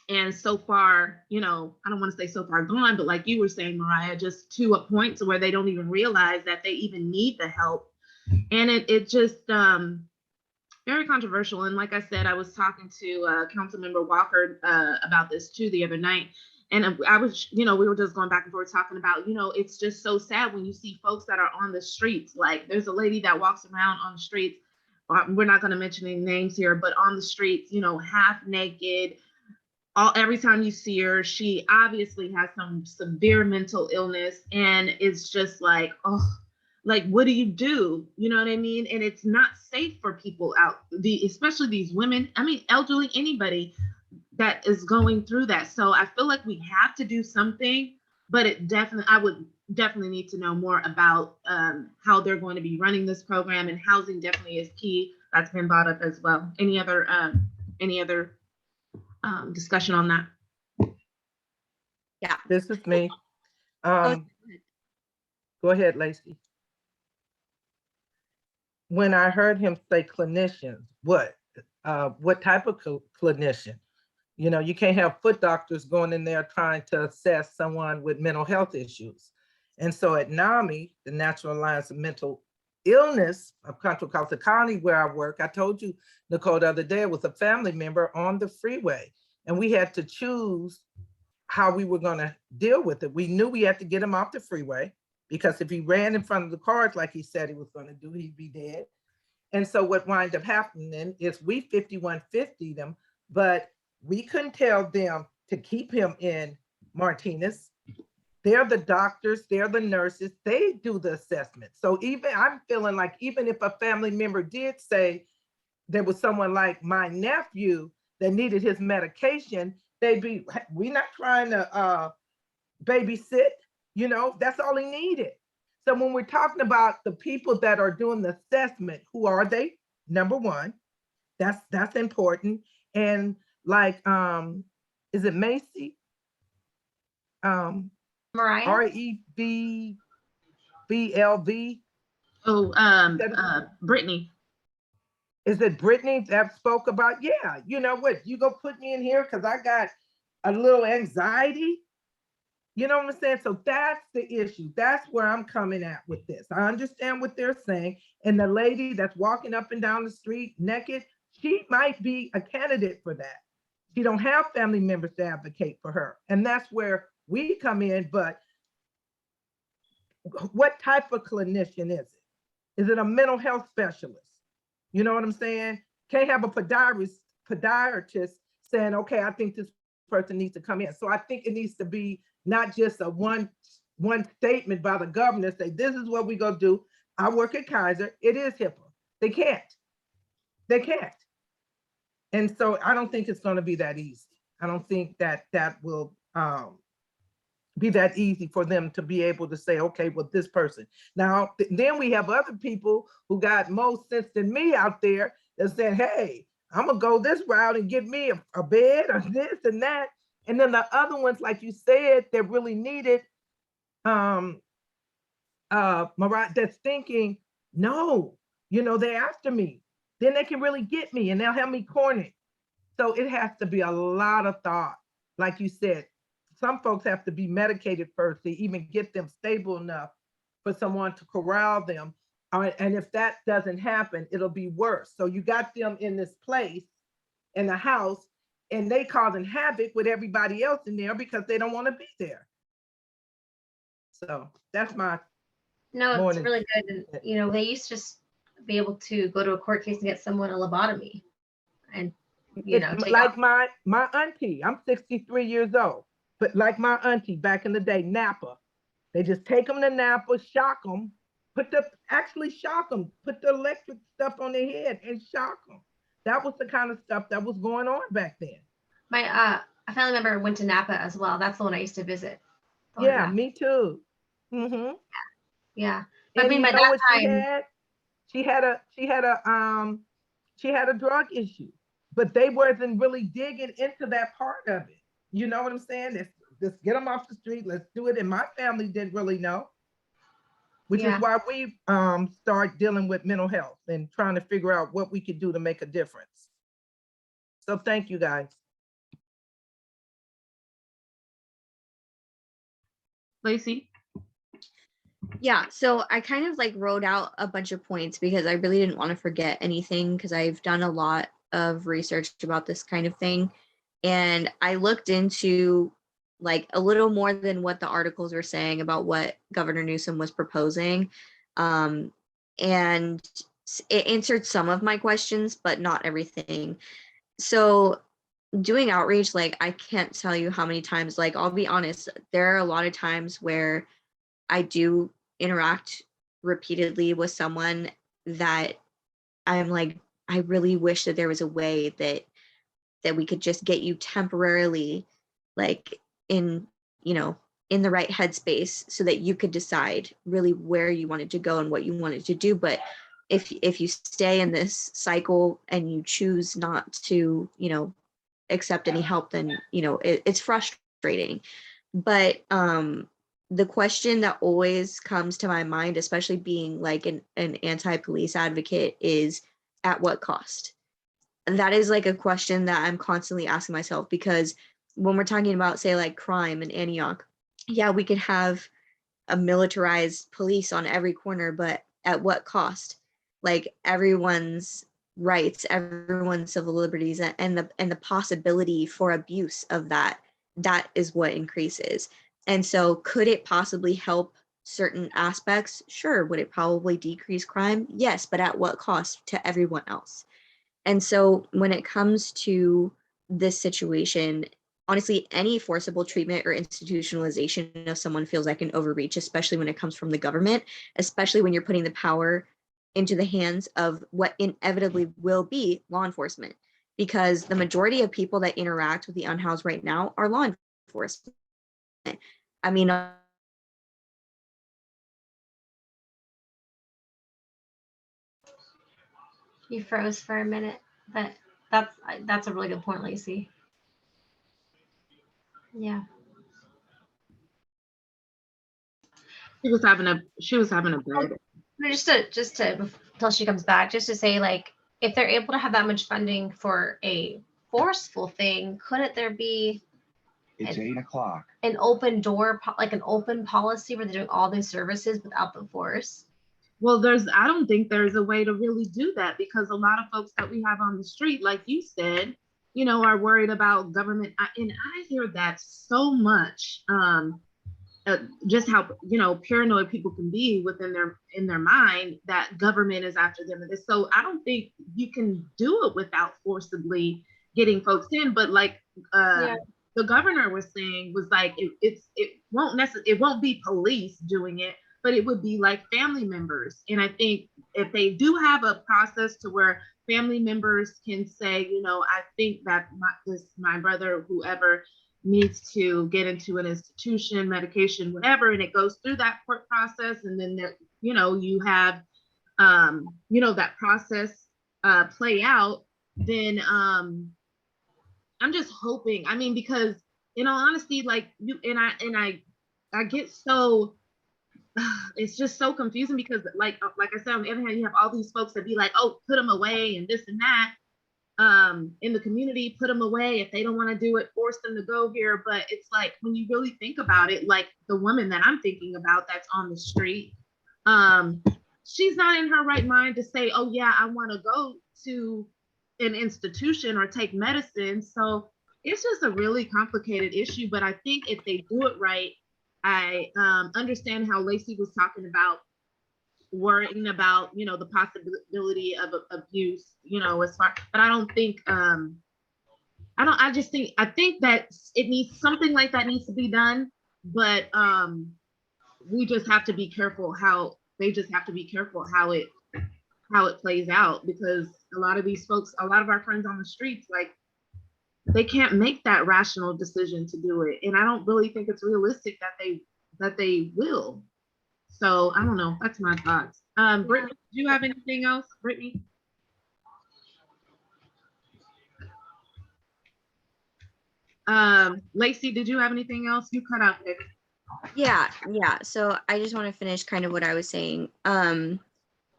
And so far, I don't want to say so far gone, but like you were saying, Mariah, just to a point to where they don't even realize that they even need the help. And it just very controversial. And like I said, I was talking to Councilmember Walker about this too the other night. And I was, we were just going back and forth talking about, it's just so sad when you see folks that are on the streets. Like, there's a lady that walks around on the streets. We're not going to mention any names here, but on the streets, half naked. Every time you see her, she obviously has some severe mental illness, and it's just like, oh, like, what do you do? You know what I mean? And it's not safe for people out, especially these women. I mean, elderly, anybody that is going through that. So I feel like we have to do something, but I would definitely need to know more about how they're going to be running this program, and housing definitely is key. That's been brought up as well. Any other discussion on that? Yeah. This is me. Go ahead, Lacey. When I heard him say clinicians, what type of clinician? You can't have foot doctors going in there trying to assess someone with mental health issues. And so at NAMI, the National Alliance of Mental Illness of Contra Costa County, where I work, I told you, Nicole, the other day, it was a family member on the freeway, and we had to choose how we were going to deal with it. We knew we had to get him off the freeway because if he ran in front of the cars like he said he was going to do, he'd be dead. And so what wound up happening is we 5150 them, but we couldn't tell them to keep him in Martinez. They're the doctors, they're the nurses, they do the assessment. So even I'm feeling like even if a family member did say there was someone like my nephew that needed his medication, they'd be, we're not trying to babysit, you know, that's all he needed. So when we're talking about the people that are doing the assessment, who are they? Number one, that's important. And like, is it Macy? Mariah? REVBLV. Oh, Brittany. Is it Brittany that spoke about? Yeah, you know what? You go put me in here because I got a little anxiety. You know what I'm saying? So that's the issue. That's where I'm coming at with this. I understand what they're saying. And the lady that's walking up and down the street naked, she might be a candidate for that. She don't have family members to advocate for her. And that's where we come in. But what type of clinician is it? Is it a mental health specialist? You know what I'm saying? Can't have a podiatrist saying, okay, I think this person needs to come in. So I think it needs to be not just a one statement by the governor, say, this is what we gonna do. I work at Kaiser, it is HIPAA. They can't. And so I don't think it's gonna be that easy. I don't think that will be that easy for them to be able to say, okay, well, this person. Now, then we have other people who got more sense than me out there that said, hey, I'm gonna go this route and get me a bed or this and that. And then the other ones, like you said, that really needed, Mariah, that's thinking, no, you know, they're after me. Then they can really get me and they'll have me cornered. So it has to be a lot of thought. Like you said, some folks have to be medicated first to even get them stable enough for someone to corral them. And if that doesn't happen, it'll be worse. So you got them in this place, in the house, and they causing havoc with everybody else in there because they don't want to be there. So that's my. No, it's really good. And, you know, they used to just be able to go to a court case and get someone a lobotomy. And, you know, like my auntie, I'm 63 years old, but like my auntie back in the day, Napa, they just take them to Napa, shock them, put the electric stuff on their head and shock them. That was the kind of stuff that was going on back then. My a family member went to Napa as well. That's the one I used to visit. Yeah, me too. Mm-hmm. Yeah. But and I mean, by that time, she had a drug issue, but they wasn't really digging into that part of it. You know what I'm saying? Let's get them off the street. Let's do it. And my family didn't really know, which is why we start dealing with mental health and trying to figure out what we could do to make a difference. So thank you, guys. Lacey? Yeah, so I kind of like wrote out a bunch of points because I really didn't want to forget anything because I've done a lot of research about this kind of thing. And I looked into like a little more than what the articles were saying about what Governor Newsom was proposing. And it answered some of my questions, but not everything. So doing outreach, like I can't tell you how many times, like I'll be honest, there are a lot of times where I do interact repeatedly with someone that I'm like, I really wish that there was a way that we could just get you temporarily like in, you know, in the right headspace so that you could decide really where you wanted to go and what you wanted to do. But if you stay in this cycle and you choose not to, you know, accept any help, then, you know, it's frustrating. But the question that always comes to my mind, especially being like an anti-police advocate, is at what cost? And that is like a question that I'm constantly asking myself, because when we're talking about, say, like crime in Antioch, yeah, we could have a militarized police on every corner, but at what cost? Like everyone's rights, everyone's civil liberties, and the possibility for abuse of that is what increases. And so could it possibly help certain aspects, sure. Would it probably decrease crime? Yes, but at what cost to everyone else? And so when it comes to this situation, honestly, any forcible treatment or institutionalization of someone feels like an overreach, especially when it comes from the government, especially when you're putting the power into the hands of what inevitably will be law enforcement, because the majority of people that interact with the unhoused right now are law enforcement. I mean, You froze for a minute, but that's a really good point, Lacey. Yeah. She was having a bad. Just to until she comes back, just to say, like, if they're able to have that much funding for a forceful thing, couldn't there be It's 8 o'clock. an open door, like an open policy where they're doing all these services without the force? Well, I don't think there's a way to really do that, because a lot of folks that we have on the street, like you said, are worried about government. And I hear that so much, just how, paranoid people can be in their mind that government is after them. So I don't think you can do it without forcibly getting folks in. But like the governor was saying, was like, it won't be police doing it, but it would be like family members. And I think if they do have a process to where family members can say, I think that my brother, whoever, needs to get into an institution, medication, whatever, and it goes through that court process, and then there, you have, that process play out, then I'm just hoping. I mean, because in all honesty, like you and I get so. It's just so confusing, because like I said, on the other hand, you have all these folks that be like, oh, put them away and this and that. In the community, put them away. If they don't want to do it, force them to go here. But it's like, when you really think about it, like the woman that I'm thinking about that's on the street, she's not in her right mind to say, oh yeah, I want to go to an institution or take medicine. So it's just a really complicated issue. But I think if they do it right, I understand how Lacey was talking about worrying about, the possibility of abuse, as far, but I don't think, I think that it needs, something like that needs to be done, but we just have to be careful how it plays out, because a lot of these folks, a lot of our friends on the streets, like, they can't make that rational decision to do it. And I don't really think it's realistic that they will. So I don't know. That's my thoughts. Brittany, do you have anything else, Brittany? Lacey, did you have anything else? You cut out there. Yeah. So I just want to finish kind of what I was saying.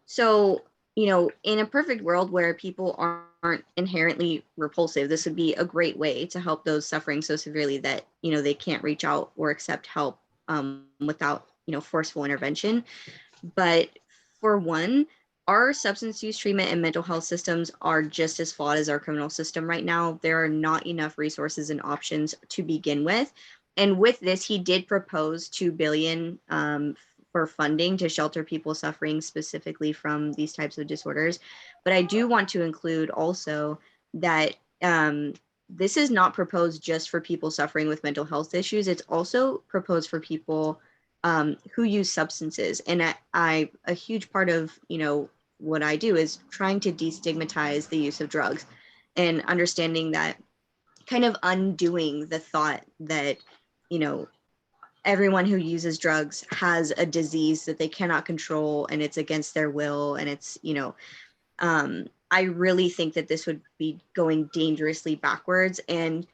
So, in a perfect world where people aren't inherently repulsive, this would be a great way to help those suffering so severely that, they can't reach out or accept help without, forceful intervention. But for one, our substance use treatment and mental health systems are just as flawed as our criminal system right now. There are not enough resources and options to begin with. And with this, he did propose $2 billion for funding to shelter people suffering specifically from these types of disorders. But I do want to include also that this is not proposed just for people suffering with mental health issues. It's also proposed for people who use substances. And a huge part of, what I do is trying to destigmatize the use of drugs and understanding that, kind of undoing the thought that, everyone who uses drugs has a disease that they cannot control and it's against their will. And it's, I really think that this would be going dangerously backwards. And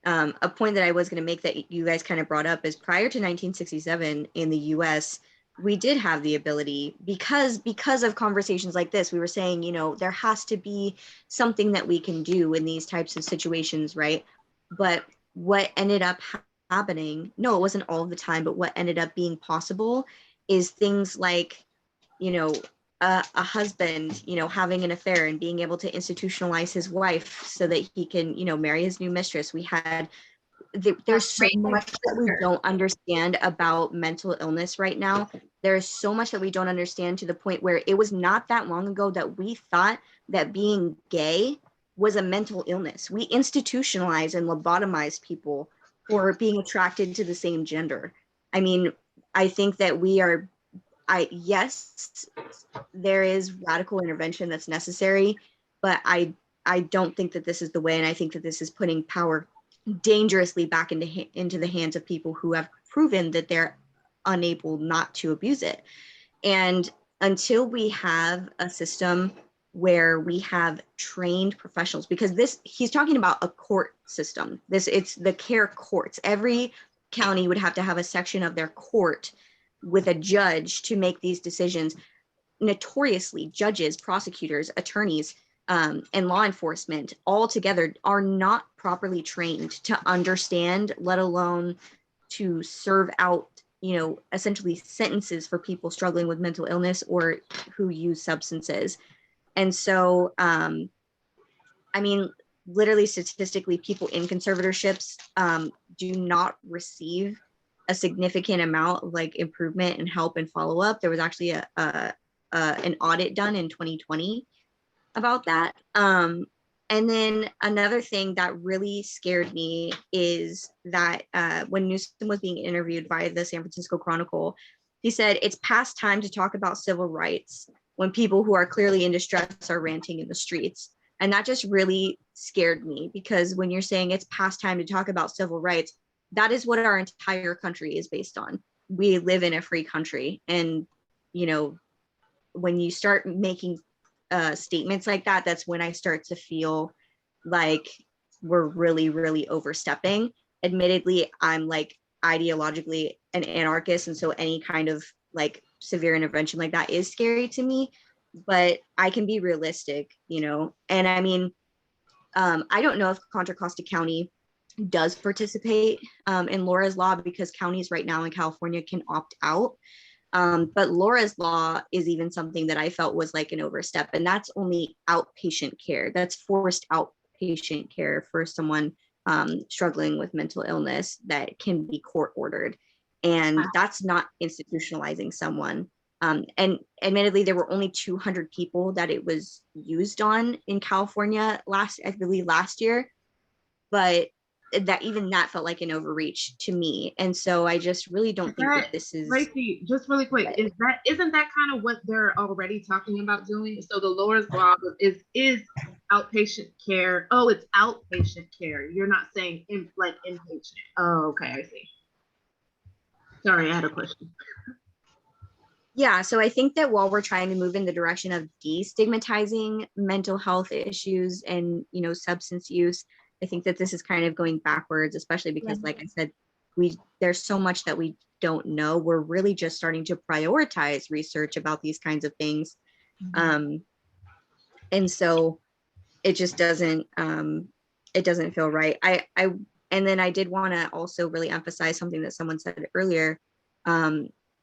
a point that I was going to make that you guys kind of brought up is, prior to 1967 in the US, we did have the ability, because of conversations like this, we were saying, there has to be something that we can do in these types of situations, right? But what ended up happening, no, it wasn't all of the time, but what ended up being possible is things like, a husband, having an affair and being able to institutionalize his wife so that he can, marry his new mistress. We had there's so Great. much that we don't understand about mental illness right now. There's so much that we don't understand, to the point where it was not that long ago that we thought that being gay was a mental illness. We institutionalize and lobotomize people for being attracted to the same gender. I mean, I think that yes, there is radical intervention that's necessary, but I don't think that this is the way. And I think that this is putting power dangerously back into the hands of people who have proven that they're unable not to abuse it. And until we have a system where we have trained professionals, because he's talking about a court system. It's the care courts. Every county would have to have a section of their court with a judge to make these decisions. Notoriously, judges, prosecutors, attorneys, and law enforcement all together are not properly trained to understand, let alone to serve out, essentially sentences for people struggling with mental illness or who use substances. And so, I mean, literally statistically, people in conservatorships do not receive a significant amount of improvement and help and follow up. There was actually an audit done in 2020 about that. And then another thing that really scared me is that when Newsom was being interviewed by the San Francisco Chronicle, he said, it's past time to talk about civil rights when people who are clearly in distress are ranting in the streets. And that just really scared me, because when you're saying it's past time to talk about civil rights, that is what our entire country is based on. We live in a free country. And, when you start making statements like that, that's when I start to feel like we're really, really overstepping. Admittedly, I'm ideologically an anarchist, and so any kind of severe intervention like that is scary to me, but I can be realistic, and I mean, I don't know if Contra Costa County does participate in Laura's law, because counties right now in California can opt out. But Laura's law is even something that I felt was an overstep, and that's only outpatient care. That's forced outpatient care for someone struggling with mental illness that can be court ordered. And that's not institutionalizing someone. And admittedly, there were only 200 people that it was used on in California I believe last year, but that felt like an overreach to me. And so I just really don't think that this is. Lacey, just really quick, isn't that kind of what they're already talking about doing? So the Laura's law is outpatient care. Oh, it's outpatient care. You're not saying inpatient. Oh, okay, I see. Sorry, I had a question. Yeah, so I think that while we're trying to move in the direction of destigmatizing mental health issues and, substance use, I think that this is kind of going backwards, especially because, like I said, there's so much that we don't know. We're really just starting to prioritize research about these kinds of things. And so it just doesn't feel right. And then I did want to also really emphasize something that someone said earlier,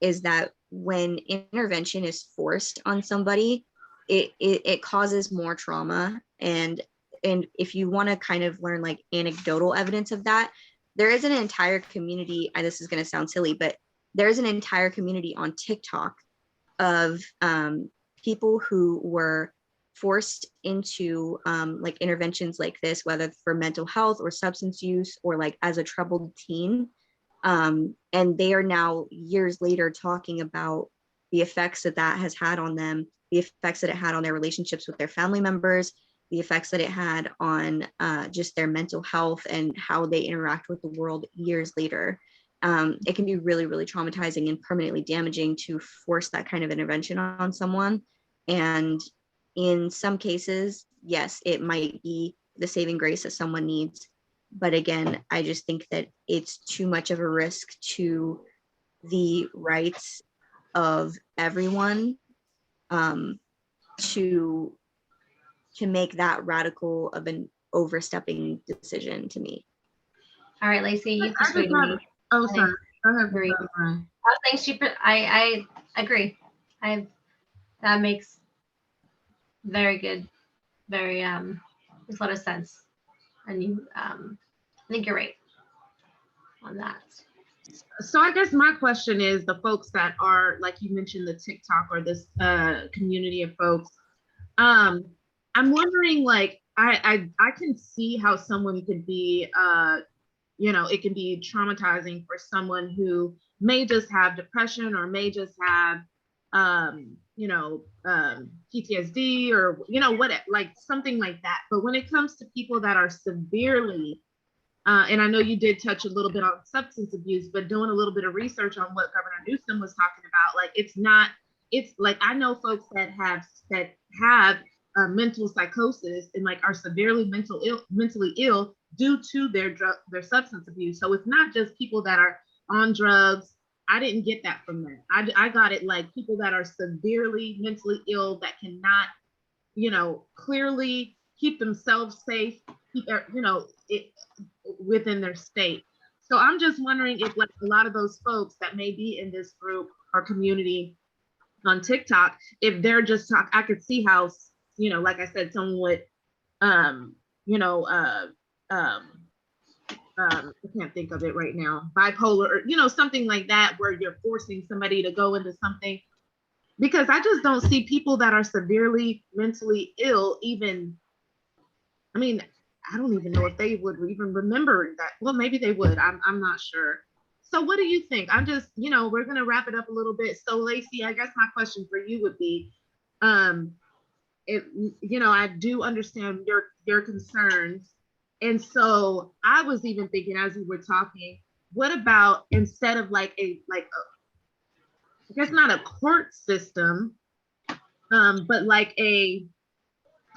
is that when intervention is forced on somebody, it causes more trauma. And if you want to kind of learn anecdotal evidence of that, there is an entire community, and this is going to sound silly, but there's an entire community on TikTok of people who were forced into interventions like this, whether for mental health or substance use or as a troubled teen. And they are now years later talking about the effects that has had on them, the effects that it had on their relationships with their family members, the effects that it had on just their mental health and how they interact with the world years later. It can be really, really traumatizing and permanently damaging to force that kind of intervention on someone. And in some cases, yes, it might be the saving grace that someone needs. But again, I just think that it's too much of a risk to the rights of everyone to make that radical of an overstepping decision to me. All right, Lacey, you persuaded me. Oh, sorry. Go ahead. Agree. I agree. That makes very good, makes a lot of sense. And I think you're right. on that. So I guess my question is the folks that are, like you mentioned, the TikTok or this community of folks. I'm wondering, like, I can see how someone could be, it can be traumatizing for someone who may just have depression or may just have, PTSD or, what, like something like that. But when it comes to people that are severely, and I know you did touch a little bit on substance abuse, but doing a little bit of research on what Governor Newsom was talking about, like, it's like, I know folks that have mental psychosis and like are severely mentally ill due to their substance abuse. So it's not just people that are on drugs. I didn't get that from them. I got it like people that are severely mentally ill that cannot, clearly keep themselves safe, within their state. So I'm just wondering if, like, a lot of those folks that may be in this group or community on TikTok, if they're just I could see how, like I said, someone would, I can't think of it right now, bipolar, or, something like that, where you're forcing somebody to go into something, because I just don't see people that are severely mentally ill even, I mean, I don't even know if they would even remember that. Well, maybe they would. I'm not sure. So what do you think? I'm just, we're going to wrap it up a little bit. So Lacey, I guess my question for you would be, I do understand your concerns. And so I was even thinking as we were talking, what about instead of I guess not a court system, but like a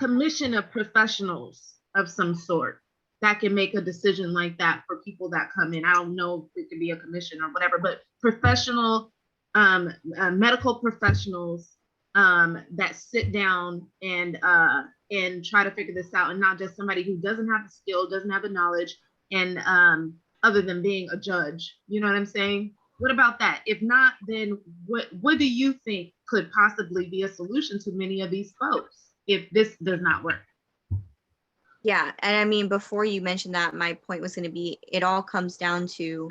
commission of professionals of some sort that can make a decision like that for people that come in. I don't know if it could be a commission or whatever, but professional, medical professionals that sit down and try to figure this out, and not just somebody who doesn't have the skill, doesn't have the knowledge, and other than being a judge. You know what I'm saying? What about that? If not, then what do you think could possibly be a solution to many of these folks if this does not work? Yeah, and I mean, before you mentioned that, my point was going to be, it all comes down to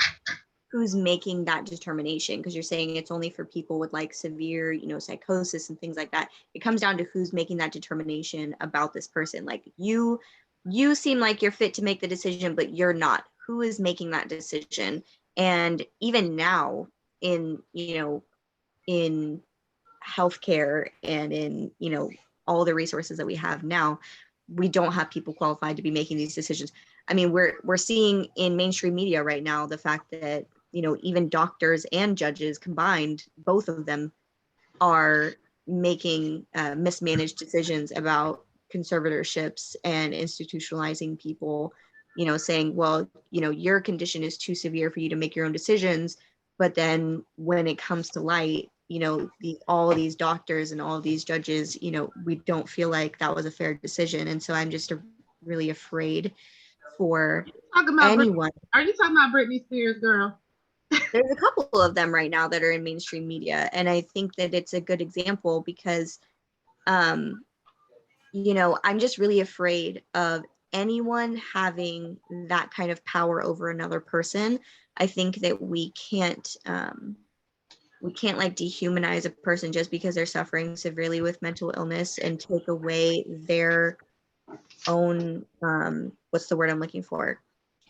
who's making that determination, because you're saying it's only for people with like severe, psychosis and things like that. It comes down to who's making that determination about this person. Like you seem like you're fit to make the decision, but you're not. Who is making that decision? And even now in healthcare and in, all the resources that we have now, we don't have people qualified to be making these decisions. I mean, we're seeing in mainstream media right now the fact that, even doctors and judges combined, both of them are making mismanaged decisions about conservatorships and institutionalizing people, saying, well, your condition is too severe for you to make your own decisions. But then when it comes to light, all these doctors and all these judges, we don't feel like that was a fair decision. And so I'm just really afraid for anyone. Are you talking about Brittany Spears, girl? There's a couple of them right now that are in mainstream media. And I think that it's a good example because, I'm just really afraid of anyone having that kind of power over another person. I think that we can't like dehumanize a person just because they're suffering severely with mental illness and take away their own, what's the word I'm looking for?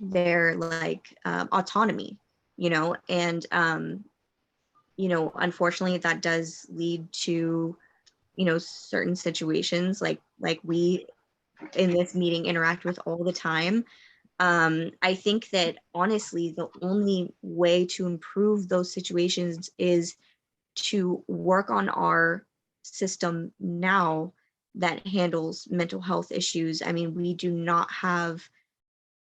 Their like autonomy, and, unfortunately that does lead to, certain situations like we in this meeting interact with all the time. I think that honestly, the only way to improve those situations is to work on our system now that handles mental health issues. I mean, we do not have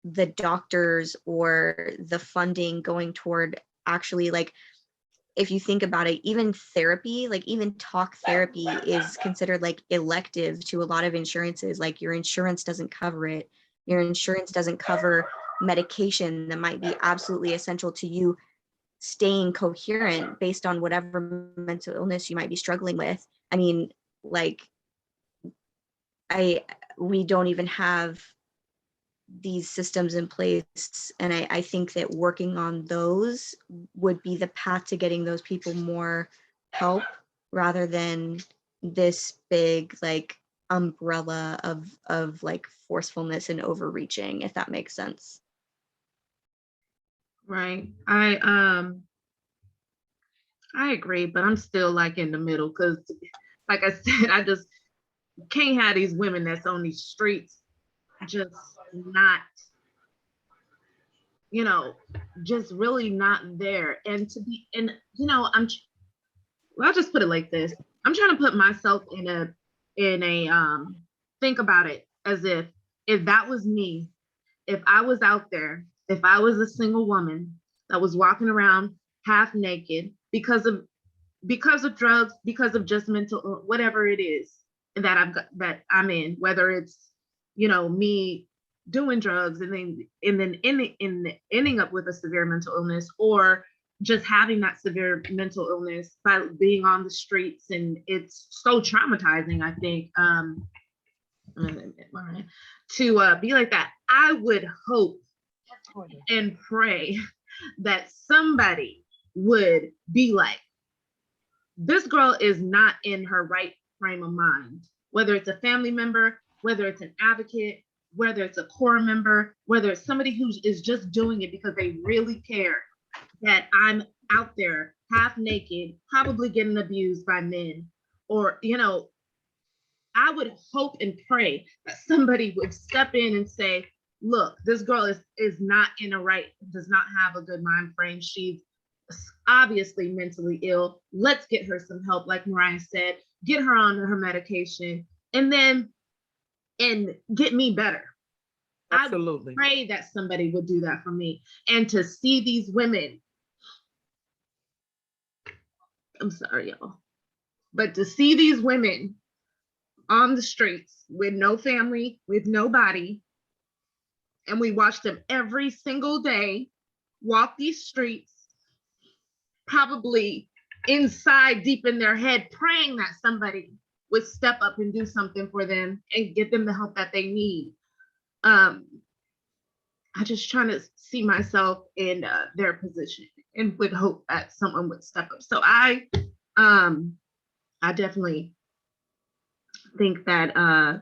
the doctors or the funding going toward actually, like, if you think about it, even therapy, like even talk therapy is considered like elective to a lot of insurances. Like your insurance doesn't cover it. Your insurance doesn't cover medication that might be absolutely essential to you staying coherent based on whatever mental illness you might be struggling with. I mean, like, we don't even have these systems in place. And I think that working on those would be the path to getting those people more help, rather than this big like umbrella of like forcefulness and overreaching, if that makes sense. Right. I agree, but I'm still like in the middle because, like I said, I just can't have these women that's on these streets just not, you know, just really not there. And to be, and you know, I'll just put it like this. I'm trying to put myself in a think about it as if that was me, if I was out there, if I was a single woman that was walking around half naked because of drugs, because of just mental, whatever it is that I'm in, whether it's, you know, me doing drugs and then ending up with a severe mental illness, or just having that severe mental illness by being on the streets. And it's so traumatizing, I think, to be like that. I would hope and pray that somebody would be like, this girl is not in her right frame of mind, whether it's a family member, whether it's an advocate, whether it's a core member, whether it's somebody who is just doing it because they really care that I'm out there half naked, probably getting abused by men, or, you know, I would hope and pray that somebody would step in and say, look, this girl is not in a right, does not have a good mind frame. She's obviously mentally ill. Let's get her some help, like Mariah said, get her on her medication, and get me better. Absolutely. I pray that somebody would do that for me. And to see these women, I'm sorry, y'all, but to see these women on the streets with no family, with nobody, and we watch them every single day walk these streets, probably inside deep in their head praying that somebody would step up and do something for them and get them the help that they need. I just trying to see myself in their position and would hope that someone would step up. So I definitely think that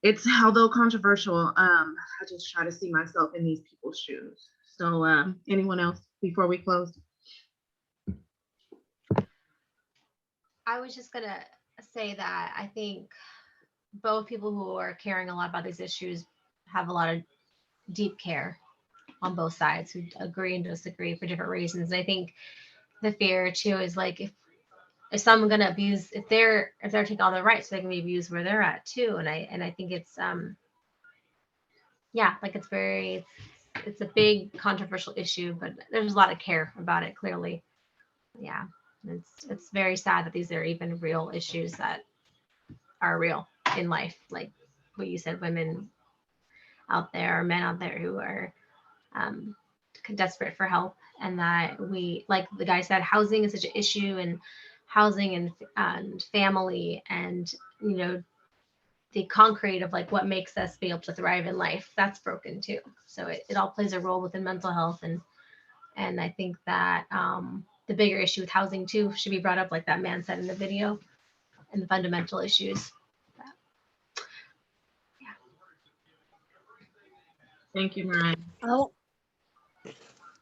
it's although controversial, I just try to see myself in these people's shoes. So anyone else before we close? I was just gonna say that I think both people who are caring a lot about these issues have a lot of deep care on both sides, who agree and disagree for different reasons. And I think the fear too is like, if someone's gonna abuse, if they're taking all their rights, they can be abused where they're at too. And I think it's yeah, like it's a big controversial issue, but there's a lot of care about it, clearly. Yeah, it's very sad that these are even real issues that are real in life, like what you said, women out there, men out there who are desperate for help. And that we, like the guy said, housing is such an issue, and housing and family, and, you know, the concrete of like what makes us be able to thrive in life, that's broken too. So it all plays a role within mental health. And I think that the bigger issue with housing too should be brought up, like that man said in the video, and the fundamental issues. Yeah. Thank you, Mariah. Oh,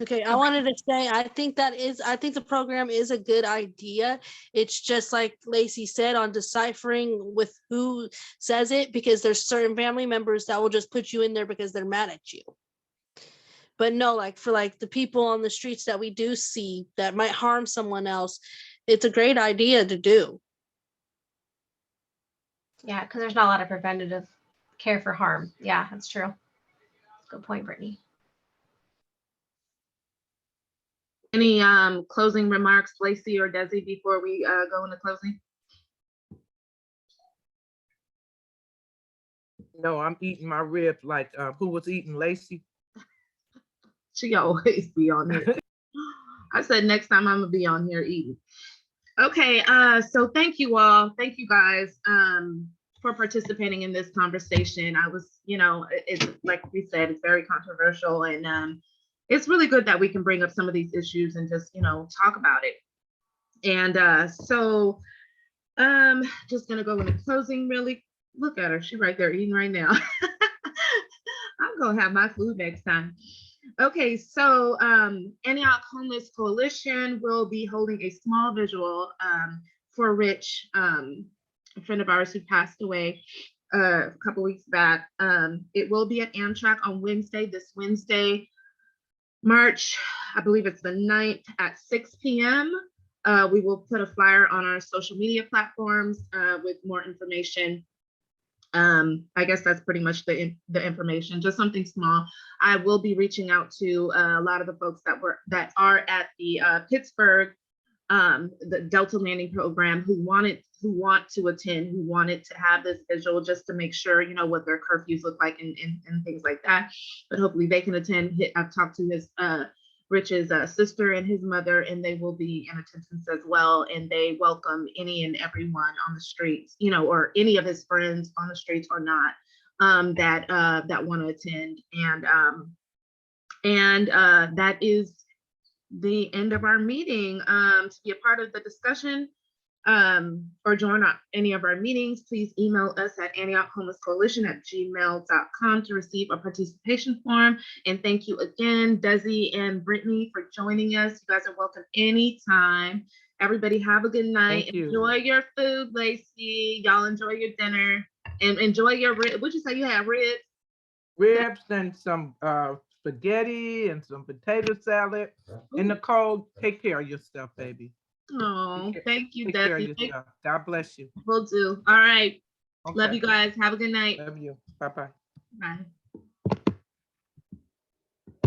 okay. I wanted to say, I think the program is a good idea. It's just like Lacey said, on deciphering with who says it, because there's certain family members that will just put you in there because they're mad at you. But no, like for like the people on the streets that we do see that might harm someone else, it's a great idea to do. Yeah, because there's not a lot of preventative care for harm. Yeah, that's true. Good point, Brittany. Any closing remarks, Lacey or Desi, before we go into closing? No, I'm eating my ribs like who was eating Lacey? She always be on here. I said next time I'm gonna be on here eating. Okay, so thank you all. Thank you guys for for participating in this conversation. I was, you know, it's like we said, it's very controversial, and it's really good that we can bring up some of these issues and just, you know, talk about it. And so just gonna go into closing really. Look at her, she's right there eating right now. I'm gonna have my food next time. Okay, so Antioch Homeless Coalition will be holding a small visual for Rich, a friend of ours who passed away a couple weeks back. It will be at Amtrak on Wednesday, this Wednesday, March, I believe it's the 9th at 6 p.m. We will put a flyer on our social media platforms with more information. I guess that's pretty much the information, just something small. I will be reaching out to a lot of the folks that are at the Pittsburgh, the Delta Landing Program who want to attend, who wanted to have this visual just to make sure, you know, what their curfews look like and things like that. But hopefully they can attend. I've talked to his Rich's sister and his mother, and they will be in attendance as well. And they welcome any and everyone on the streets, you know, or any of his friends on the streets or not, that want to attend. And that is the end of our meeting. To be a part of the discussion or join any of our meetings, please email us at AntiochHomelessCoalition@gmail.com to receive a participation form. And thank you again, Desi and Brittany, for joining us. You guys are welcome anytime. Everybody have a good night. Thank you. Enjoy your food, Lacey. Y'all enjoy your dinner and enjoy your ribs. What'd you say you had, ribs? Ribs and some spaghetti and some potato salad. And Nicole, take care of yourself, baby. Oh, thank you, Take care of Desi. yourself. God bless you. Will do. All right. Okay. Love you guys. Have a good night. Love you. Bye-bye. Bye.